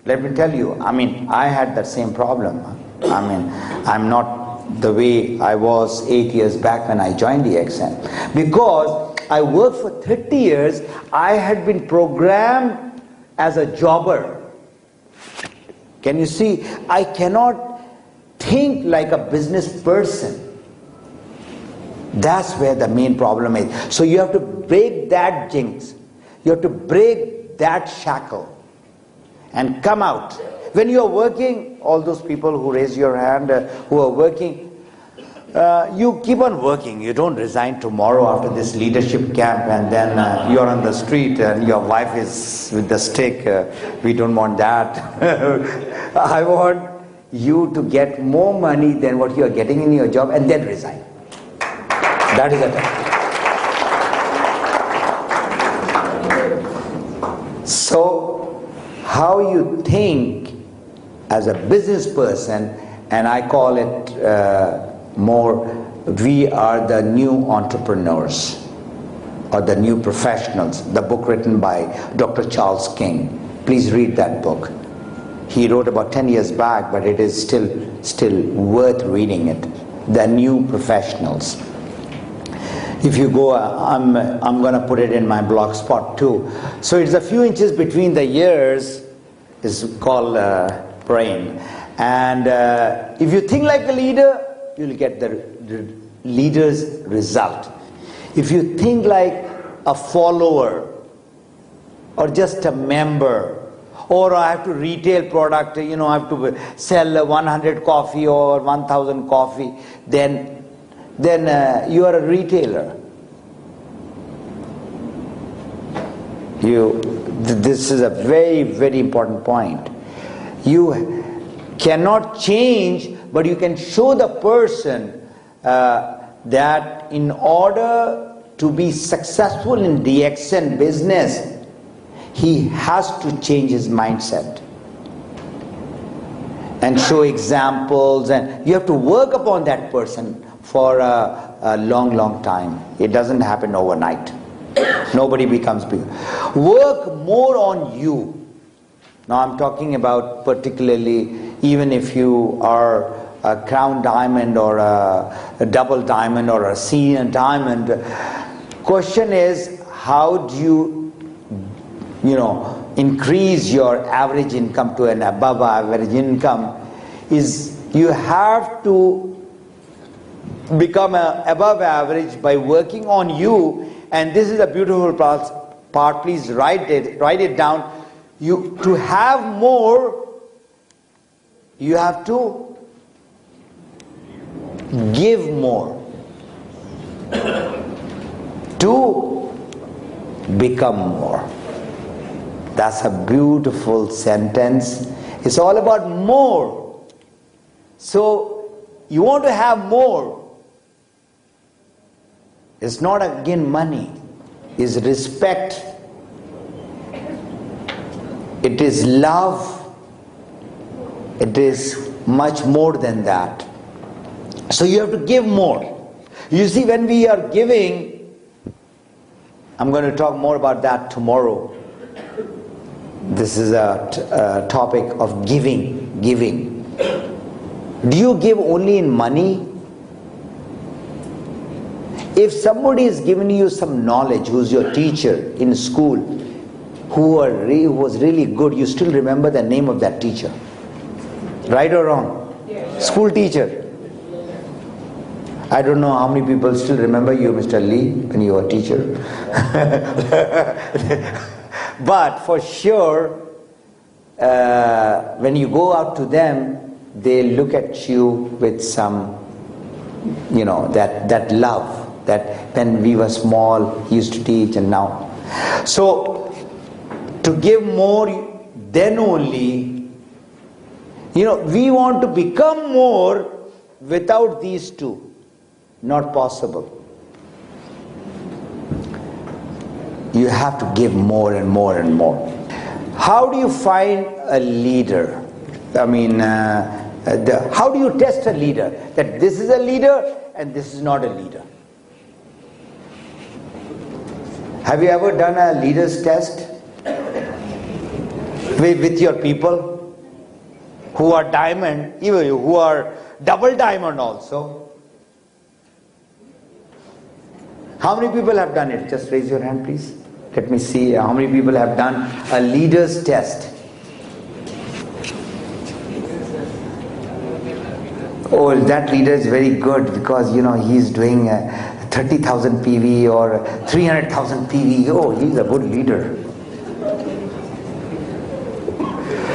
let me tell you, I had that same problem. I'm not the way I was 8 years back when I joined the EXN. Because I worked for 30 years, I had been programmed as a jobber. Can you see? I cannot think like a business person. That's where the main problem is. So you have to break that jinx. You have to break that shackle and come out. When you are working, all those people who raise your hand, who are working, you keep on working. You don't resign tomorrow after this leadership camp and then you're on the street and your wife is with the stick. We don't want that. I want you to get more money than what you are getting in your job and then resign. That is it. So, how you think as a business person, and I call it more, we are the new entrepreneurs or the new professionals. The book written by Dr. Charles King. Please read that book. He wrote about 10 years back, but it is still worth reading it. The new professionals. If you go, I'm going to put it in my blog spot too. So it's a few inches between the ears, is called brain. And if you think like a leader, you'll get the leader's result. If you think like a follower or just a member, or I have to retail product, I have to sell 100 coffee or 1,000 coffee, then you are a retailer. This is a very, very important point. You cannot change, but you can show the person that in order to be successful in DXN business, he has to change his mindset and show examples, and you have to work upon that person for a long time. It doesn't happen overnight. Nobody becomes big. Work more on you. Now I'm talking about particularly even if you are a crown diamond or a double diamond or a senior diamond. Question is, how do you increase your average income to an above average income? Is you have to become above average by working on you. And this is a beautiful part. Please write it down. To have more, you have to give more. To become more. That's a beautiful sentence. It's all about more. So you want to have more. It's not again money. It's respect. It is love. It is much more than that. So you have to give more. You see, when we are giving, I'm going to talk more about that tomorrow. This is a topic of giving. Do you give only in money? If somebody is giving you some knowledge, who's your teacher in school, who was really good, you still remember the name of that teacher. Right or wrong? School teacher. I don't know how many people still remember you, Mr. Lee, when you were a teacher. But for sure, when you go out to them, they look at you with some, that love, that when we were small, he used to teach, and now. So, to give more, then only, we want to become more without these two. Not possible. You have to give more and more and more. How do you find a leader? I mean, how do you test a leader? That this is a leader and this is not a leader. Have you ever done a leader's test with your people who are diamond, even who are double diamond also? How many people have done it? Just raise your hand, please. Let me see how many people have done a leader's test. Oh, that leader is very good because he's doing 30,000 PV or 300,000 PV. Oh, he's a good leader.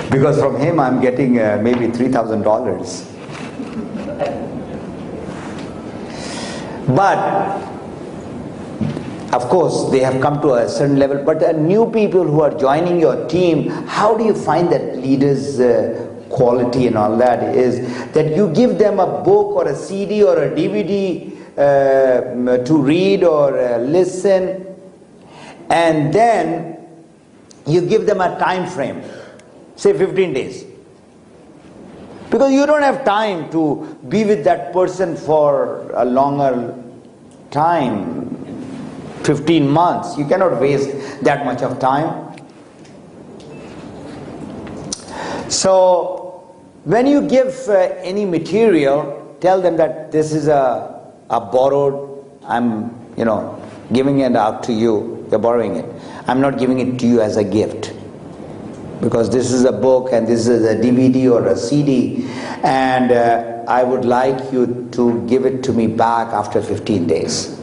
Because from him I'm getting maybe $3,000. But of course, they have come to a certain level, but there are new people who are joining your team. How do you find that leader's quality and all that? Is that you give them a book or a CD or a DVD to read or listen, and then you give them a time frame, say 15 days. Because you don't have time to be with that person for a longer time. 15 months, you cannot waste that much of time. So when you give any material, tell them that this is a borrowed, I'm giving it out to you, you're borrowing it. I'm not giving it to you as a gift, because this is a book and this is a DVD or a CD, and I would like you to give it to me back after 15 days.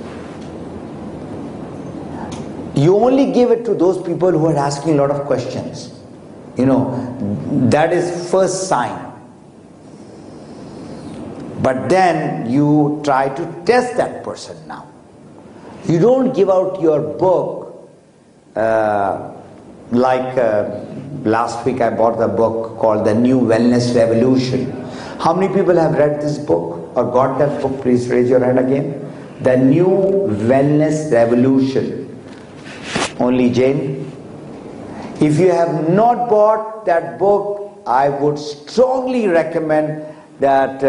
You only give it to those people who are asking a lot of questions. That is first sign. But then you try to test that person now. You don't give out your book like last week I bought the book called The New Wellness Revolution. How many people have read this book or got that book? Please raise your hand again. The New Wellness Revolution. Only Jane. If you have not bought that book, I would strongly recommend that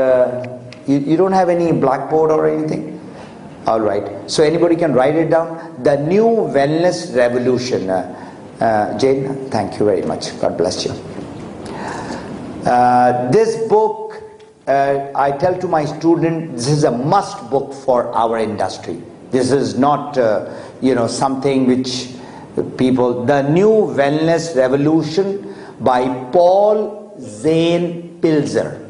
you don't have any blackboard or anything? Alright, so anybody can write it down. The New Wellness Revolution. Jane, thank you very much. God bless you. This book, I tell to my student, this is a must book for our industry. This is not something which people. The New Wellness Revolution by Paul Zane Pilzer.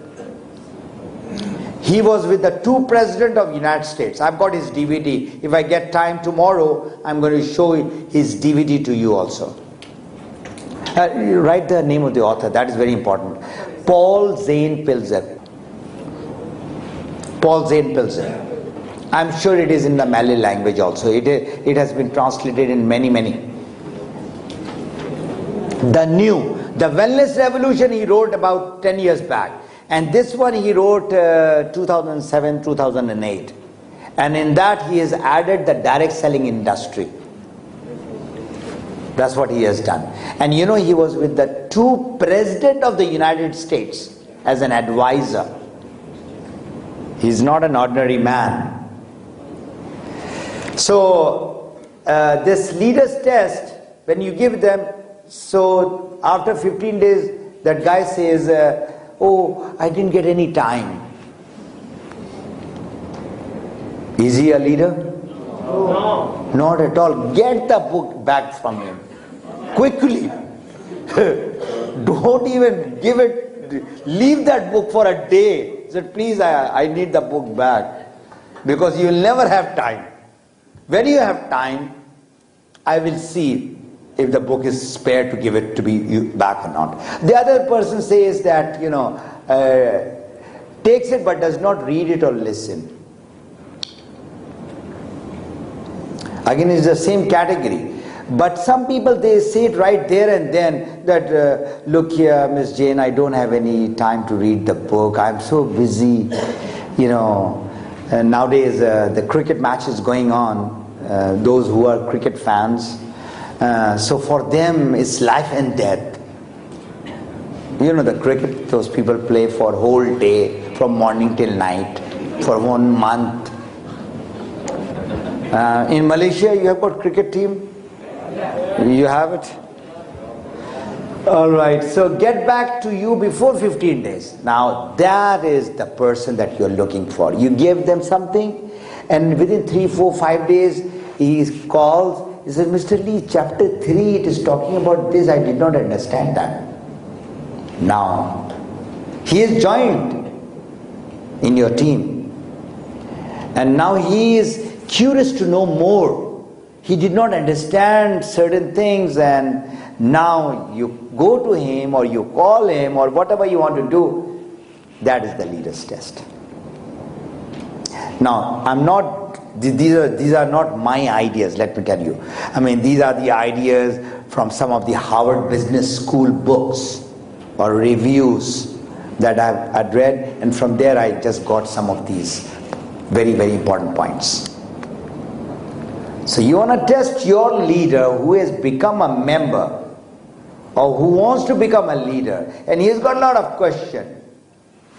He was with the two presidents of the United States. I've got his DVD. If I get time tomorrow, I'm going to show his DVD to you also. Write the name of the author. That is very important. Paul Zane Pilzer. Paul Zane Pilzer. I'm sure it is in the Malay language also. It has been translated in many. The Wellness Revolution he wrote about 10 years back. And this one he wrote 2007, 2008. And in that he has added the direct selling industry. That's what he has done. And he was with the two presidents of the United States as an advisor. He's not an ordinary man. So this leader's test, when you give them, so after 15 days, that guy says, oh, I didn't get any time. Is he a leader?
No.
Not at all. Get the book back from him. Quickly. Don't even give it, leave that book for a day. Say, please, I need the book back. Because you will never have time. When you have time, I will see if the book is spared to give it to be back or not. The other person says that, takes it but does not read it or listen. Again, it's the same category. But some people, they say it right there and then that, look here, Miss Jane, I don't have any time to read the book. I'm so busy, And nowadays, the cricket match is going on. Those who are cricket fans. So for them, it's life and death. The cricket, those people play for whole day, from morning till night, for 1 month. In Malaysia, you have got cricket team? You have it? Alright, so get back to you before 15 days. Now, that is the person that you're looking for. You give them something, and within 3, 4, 5 days, he calls, he says, Mr. Lee, chapter 3, it is talking about this, I did not understand that. Now, he is joined in your team. And now he is curious to know more. He did not understand certain things, and now you go to him or you call him or whatever you want to do. That is the leader's test. Now, these are not my ideas, let me tell you. These are the ideas from some of the Harvard Business School books or reviews that I've read, and from there I just got some of these very, very important points. So you want to test your leader who has become a member or who wants to become a leader, and he's got a lot of questions.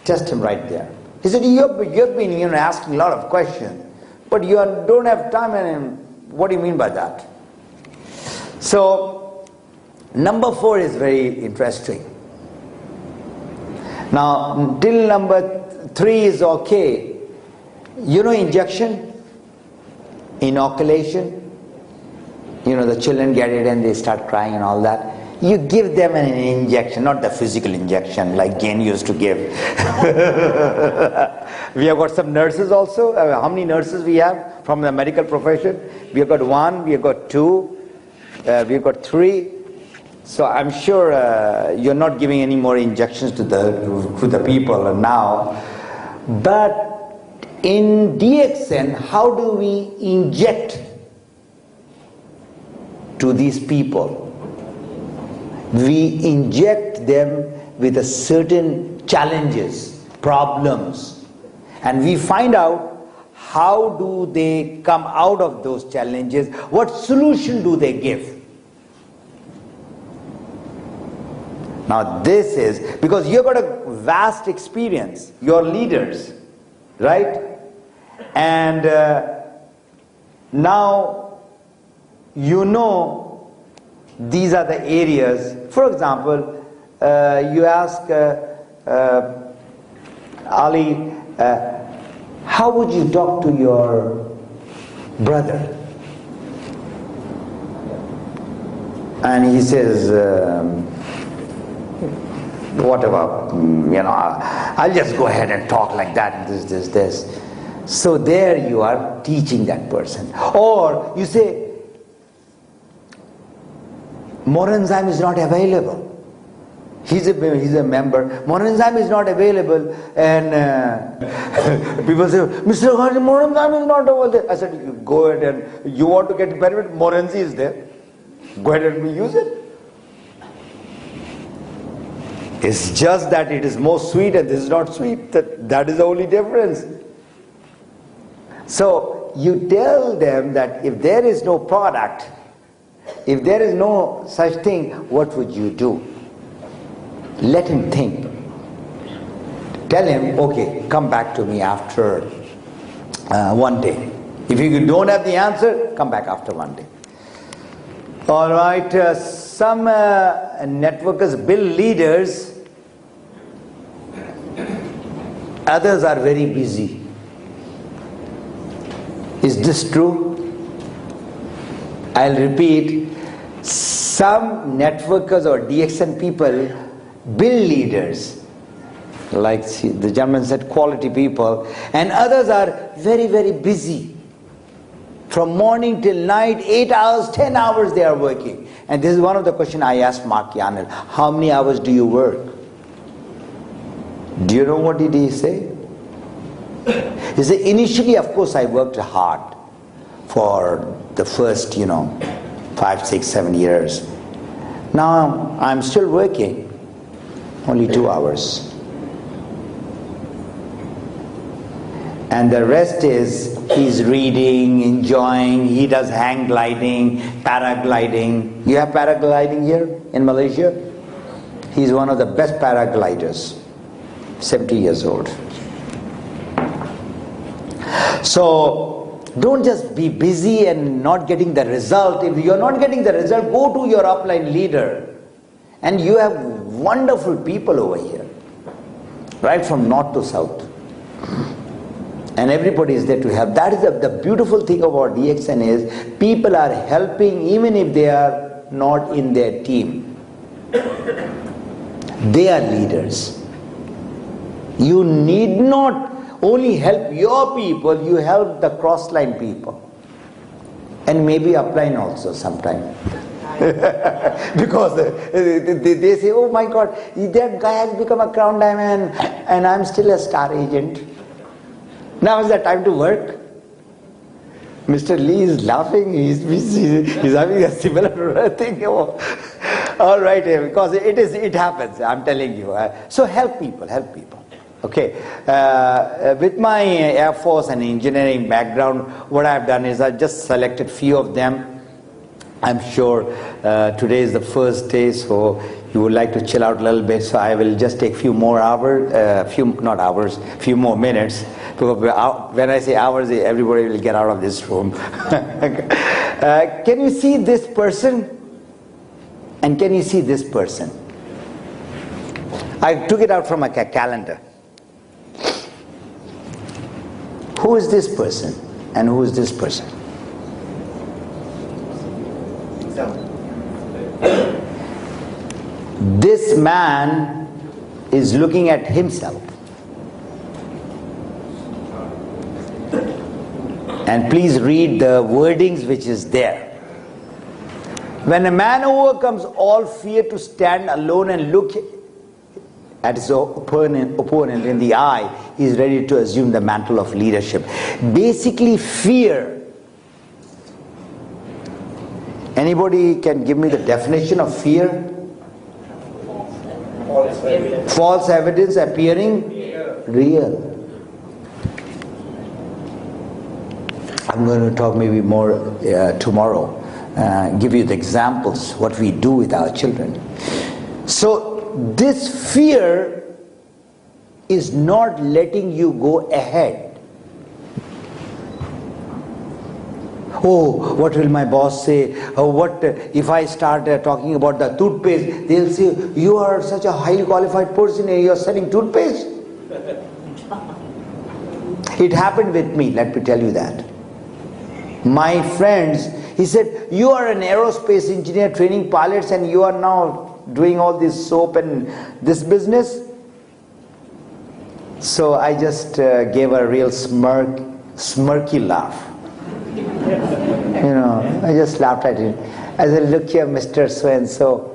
Test him right there. He said, you've been asking a lot of questions, but you don't have time. And what do you mean by that? So number 4 is very interesting. Now till number 3 is okay. Injection, inoculation, the children get it and they start crying and all that. You give them an injection, not the physical injection like Ghani used to give. We have got some nurses also. How many nurses we have from the medical profession? We have got 1, we have got 2, we have got 3. So I'm sure you're not giving any more injections to the people now. But in DXN, how do we inject to these people? We inject them with a certain challenges, problems, and we find out how do they come out of those challenges, what solution do they give. Now this is, because you've got a vast experience, you're leaders, right? And now these are the areas. For example, you ask Ali, how would you talk to your brother? And he says, whatever, I'll just go ahead and talk like that, this. So there you are teaching that person. Or you say, Moranzyme is not available. He's a member. Moranzyme is not available, and people say, Mr. Ghani, Moranzyme is not available. I said, you go ahead and you want to get benefit, Moranzy is there. Go ahead and use it. It's just that it is more sweet and this is not sweet. That is the only difference. So you tell them that if there is no product, if there is no such thing, what would you do? Let him think. Tell him, okay, come back to me after 1 day. If you don't have the answer, come back after 1 day. Alright, some networkers build leaders, others are very busy. Is this true? I'll repeat, some networkers or DXN people build leaders, like the gentleman said, quality people, and others are very, very busy. From morning till night, 8 hours, 10 hours they are working. And this is one of the questions I asked Mark Yanel. How many hours do you work? Do you know what did he say? He said, initially, of course, I worked hard for the first, 5, 6, 7 years. Now, I'm still working, only 2 hours. And the rest is, he's reading, enjoying, he does hang gliding, paragliding. You have paragliding here in Malaysia? He's one of the best paragliders, 70 years old. So, don't just be busy and not getting the result. If you're not getting the result, go to your upline leader. And you have wonderful people over here, right from north to south. And everybody is there to help. That is the beautiful thing about DXN is people are helping even if they are not in their team. They are leaders. You need not only help your people, you help the cross-line people. And maybe upline also sometime. Because they say, oh my God, that guy has become a crown diamond and I'm still a star agent. Now is the time to work. Mr. Lee is laughing, he's having a similar thing. All right, because it happens, I'm telling you. So help people. Okay, with my Air Force and engineering background, what I've done is I just selected few of them. I'm sure today is the first day, so you would like to chill out a little bit, so I will just take few more hours, few more minutes. When I say hours, everybody will get out of this room. Can you see this person? And can you see this person? I took it out from a calendar. Who is this person? And who is this person? This man is looking at himself. And please read the wordings which is there. When a man overcomes all fear to stand alone and look at his opponent in the eye, he is ready to assume the mantle of leadership. Basically, fear. Anybody can give me the definition of fear? False evidence appearing real. I'm going to talk maybe more tomorrow, give you the examples, what we do with our children. So this fear is not letting you go ahead. Oh, what will my boss say? Oh, what if I start talking about the toothpaste? They'll say, you are such a highly qualified person and you're selling toothpaste? It happened with me, let me tell you that. My friends, he said, you are an aerospace engineer training pilots and you are now doing all this soap and this business? So I just gave a real smirky laugh. I just laughed at it. I said, look here, Mr. So-and-so,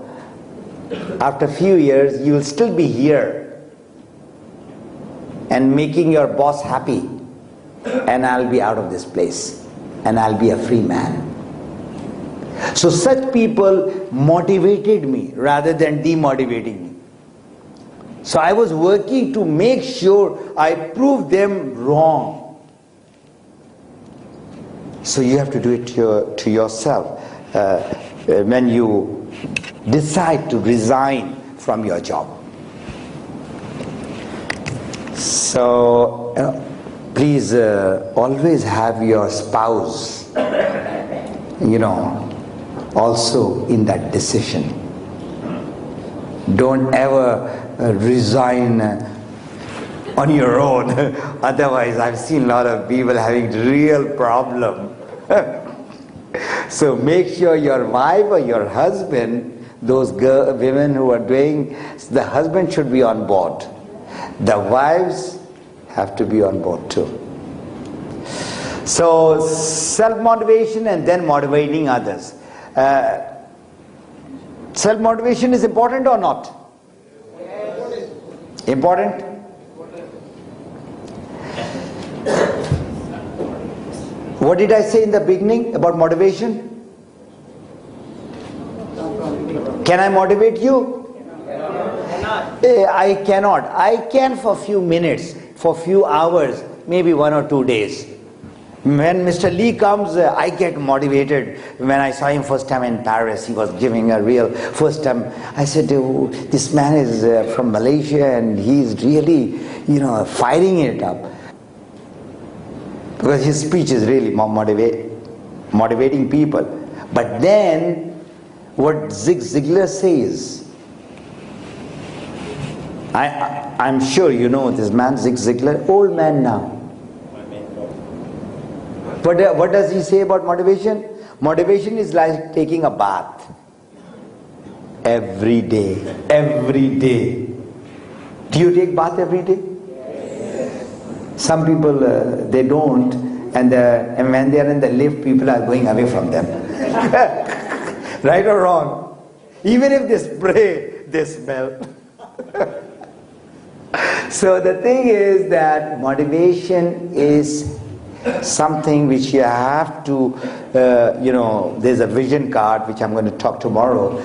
after a few years, you will still be here and making your boss happy, and I'll be out of this place, and I'll be a free man. So such people motivated me rather than demotivating me. So I was working to make sure I proved them wrong. So you have to do it to yourself when you decide to resign from your job. So please always have your spouse, also in that decision. Don't ever resign on your own. Otherwise, I've seen a lot of people having real problem. So make sure your wife or your husband, those women who are doing, the husband should be on board. The wives have to be on board too. So self-motivation and then motivating others. Self-motivation is important or not? Important? What did I say in the beginning about motivation? Can I motivate you? I cannot. I can for a few minutes, for a few hours, maybe 1 or 2 days. When Mr. Lee comes, I get motivated. When I saw him first time in Paris, he was giving a real first time. I said, oh, this man is from Malaysia and he's really, firing it up. Because his speech is really motivating people. But then, what Zig Ziglar says, I'm sure you know this man, Zig Ziglar, old man now. But what does he say about motivation? Motivation is like taking a bath. Every day. Every day. Do you take bath every day? Some people, they don't, and when they are in the lift, people are going away from them. Right or wrong? Even if they spray, they smell. So the thing is that motivation is something which you have to, there's a vision card which I'm going to talk tomorrow.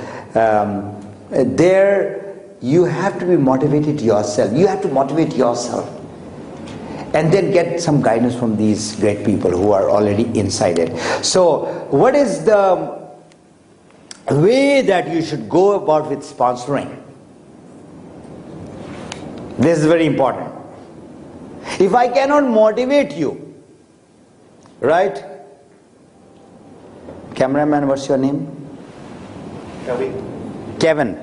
There you have to be motivated yourself. You have to motivate yourself. And then get some guidance from these great people who are already inside it. So what is the way that you should go about with sponsoring? This is very important. If I cannot motivate you, right? Cameraman, what's your name? Kevin.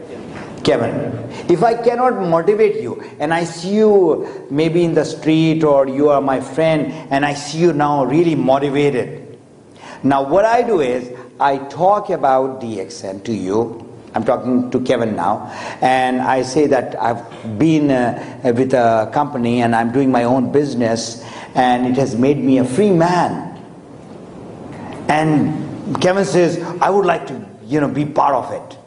If I cannot motivate you and I see you maybe in the street or you are my friend and I see you now really motivated. Now what I do is I talk about DXN to you. I'm talking to Kevin now, and I say that I've been with a company and I'm doing my own business and it has made me a free man. And Kevin says, I would like to, be part of it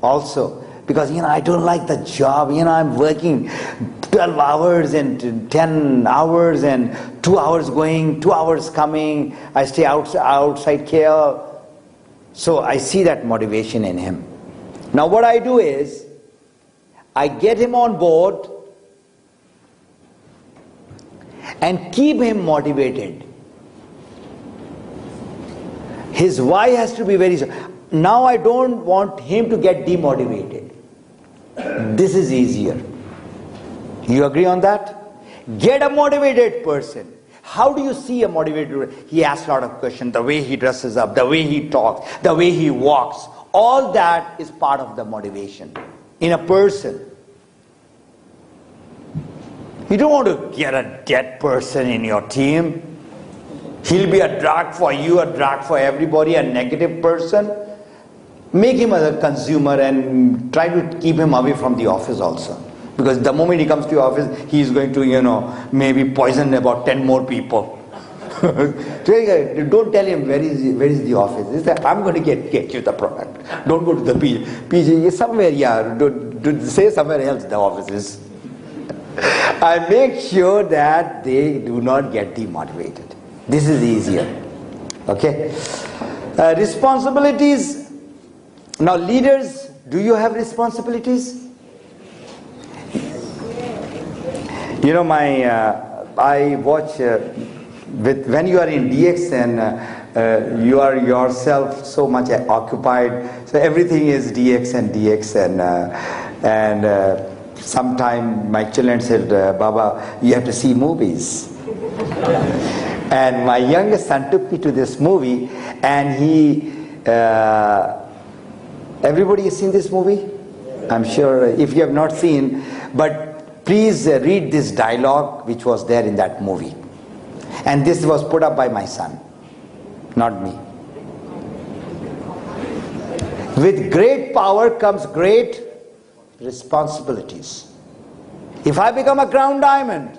also. Because, I don't like the job. I'm working 12 hours and 10 hours and 2 hours going, 2 hours coming. I stay outside KL. So I see that motivation in him. Now what I do is, I get him on board and keep him motivated. His why has to be very... Now I don't want him to get demotivated. This is easier. You agree on that? Get a motivated person. How do you see a motivated person? He asks a lot of questions. The way he dresses up, the way he talks, the way he walks. All that is part of the motivation in a person. You don't want to get a dead person in your team. He'll be a drag for you, a drag for everybody, a negative person. Make him a consumer and try to keep him away from the office also. Because the moment he comes to your office, he is going to, maybe poison about 10 more people. Don't tell him where is the office. He said, I'm going to get you the product. Don't go to the PG. PG is somewhere, don't say somewhere else the office is. I make sure that they do not get demotivated. This is easier. Okay? Responsibilities. Now leaders, do you have responsibilities? I watch, when you are in DX and you are yourself so much occupied, so everything is DX and sometime my children said, Baba, you have to see movies. And my youngest son took me to this movie and he... Everybody has seen this movie? I'm sure if you have not seen, but please read this dialogue which was there in that movie. And this was put up by my son, not me. With great power comes great responsibilities. If I become a crown diamond,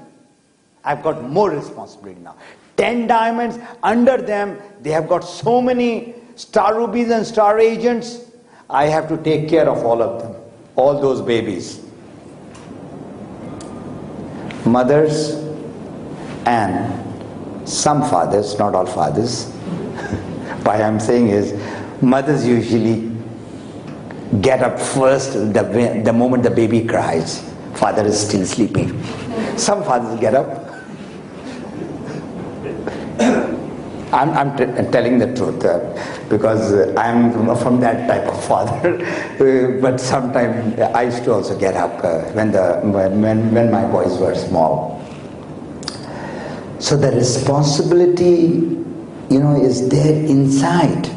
I've got more responsibility now. 10 diamonds, under them, they have got so many star rubies and star agents. I have to take care of all of them, all those babies. Mothers and some fathers, not all fathers. Why I'm saying is, mothers usually get up first the moment the baby cries. Father is still sleeping. Some fathers get up. I'm telling the truth because I'm from that type of father. But sometimes I used to also get up when my boys were small. So the responsibility, is there inside.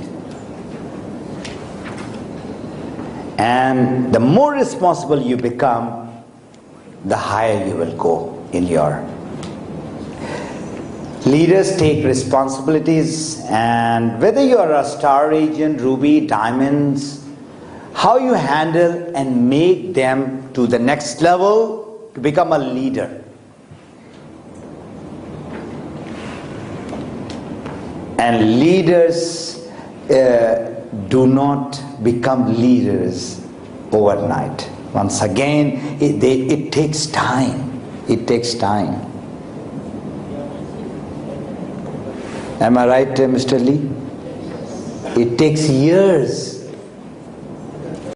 And the more responsible you become, the higher you will go in your. Leaders take responsibilities, and whether you are a star agent, ruby, diamonds, how you handle and make them to the next level to become a leader. And leaders do not become leaders overnight. Once again, it takes time. It takes time. Am I right, Mr. Lee? It takes years.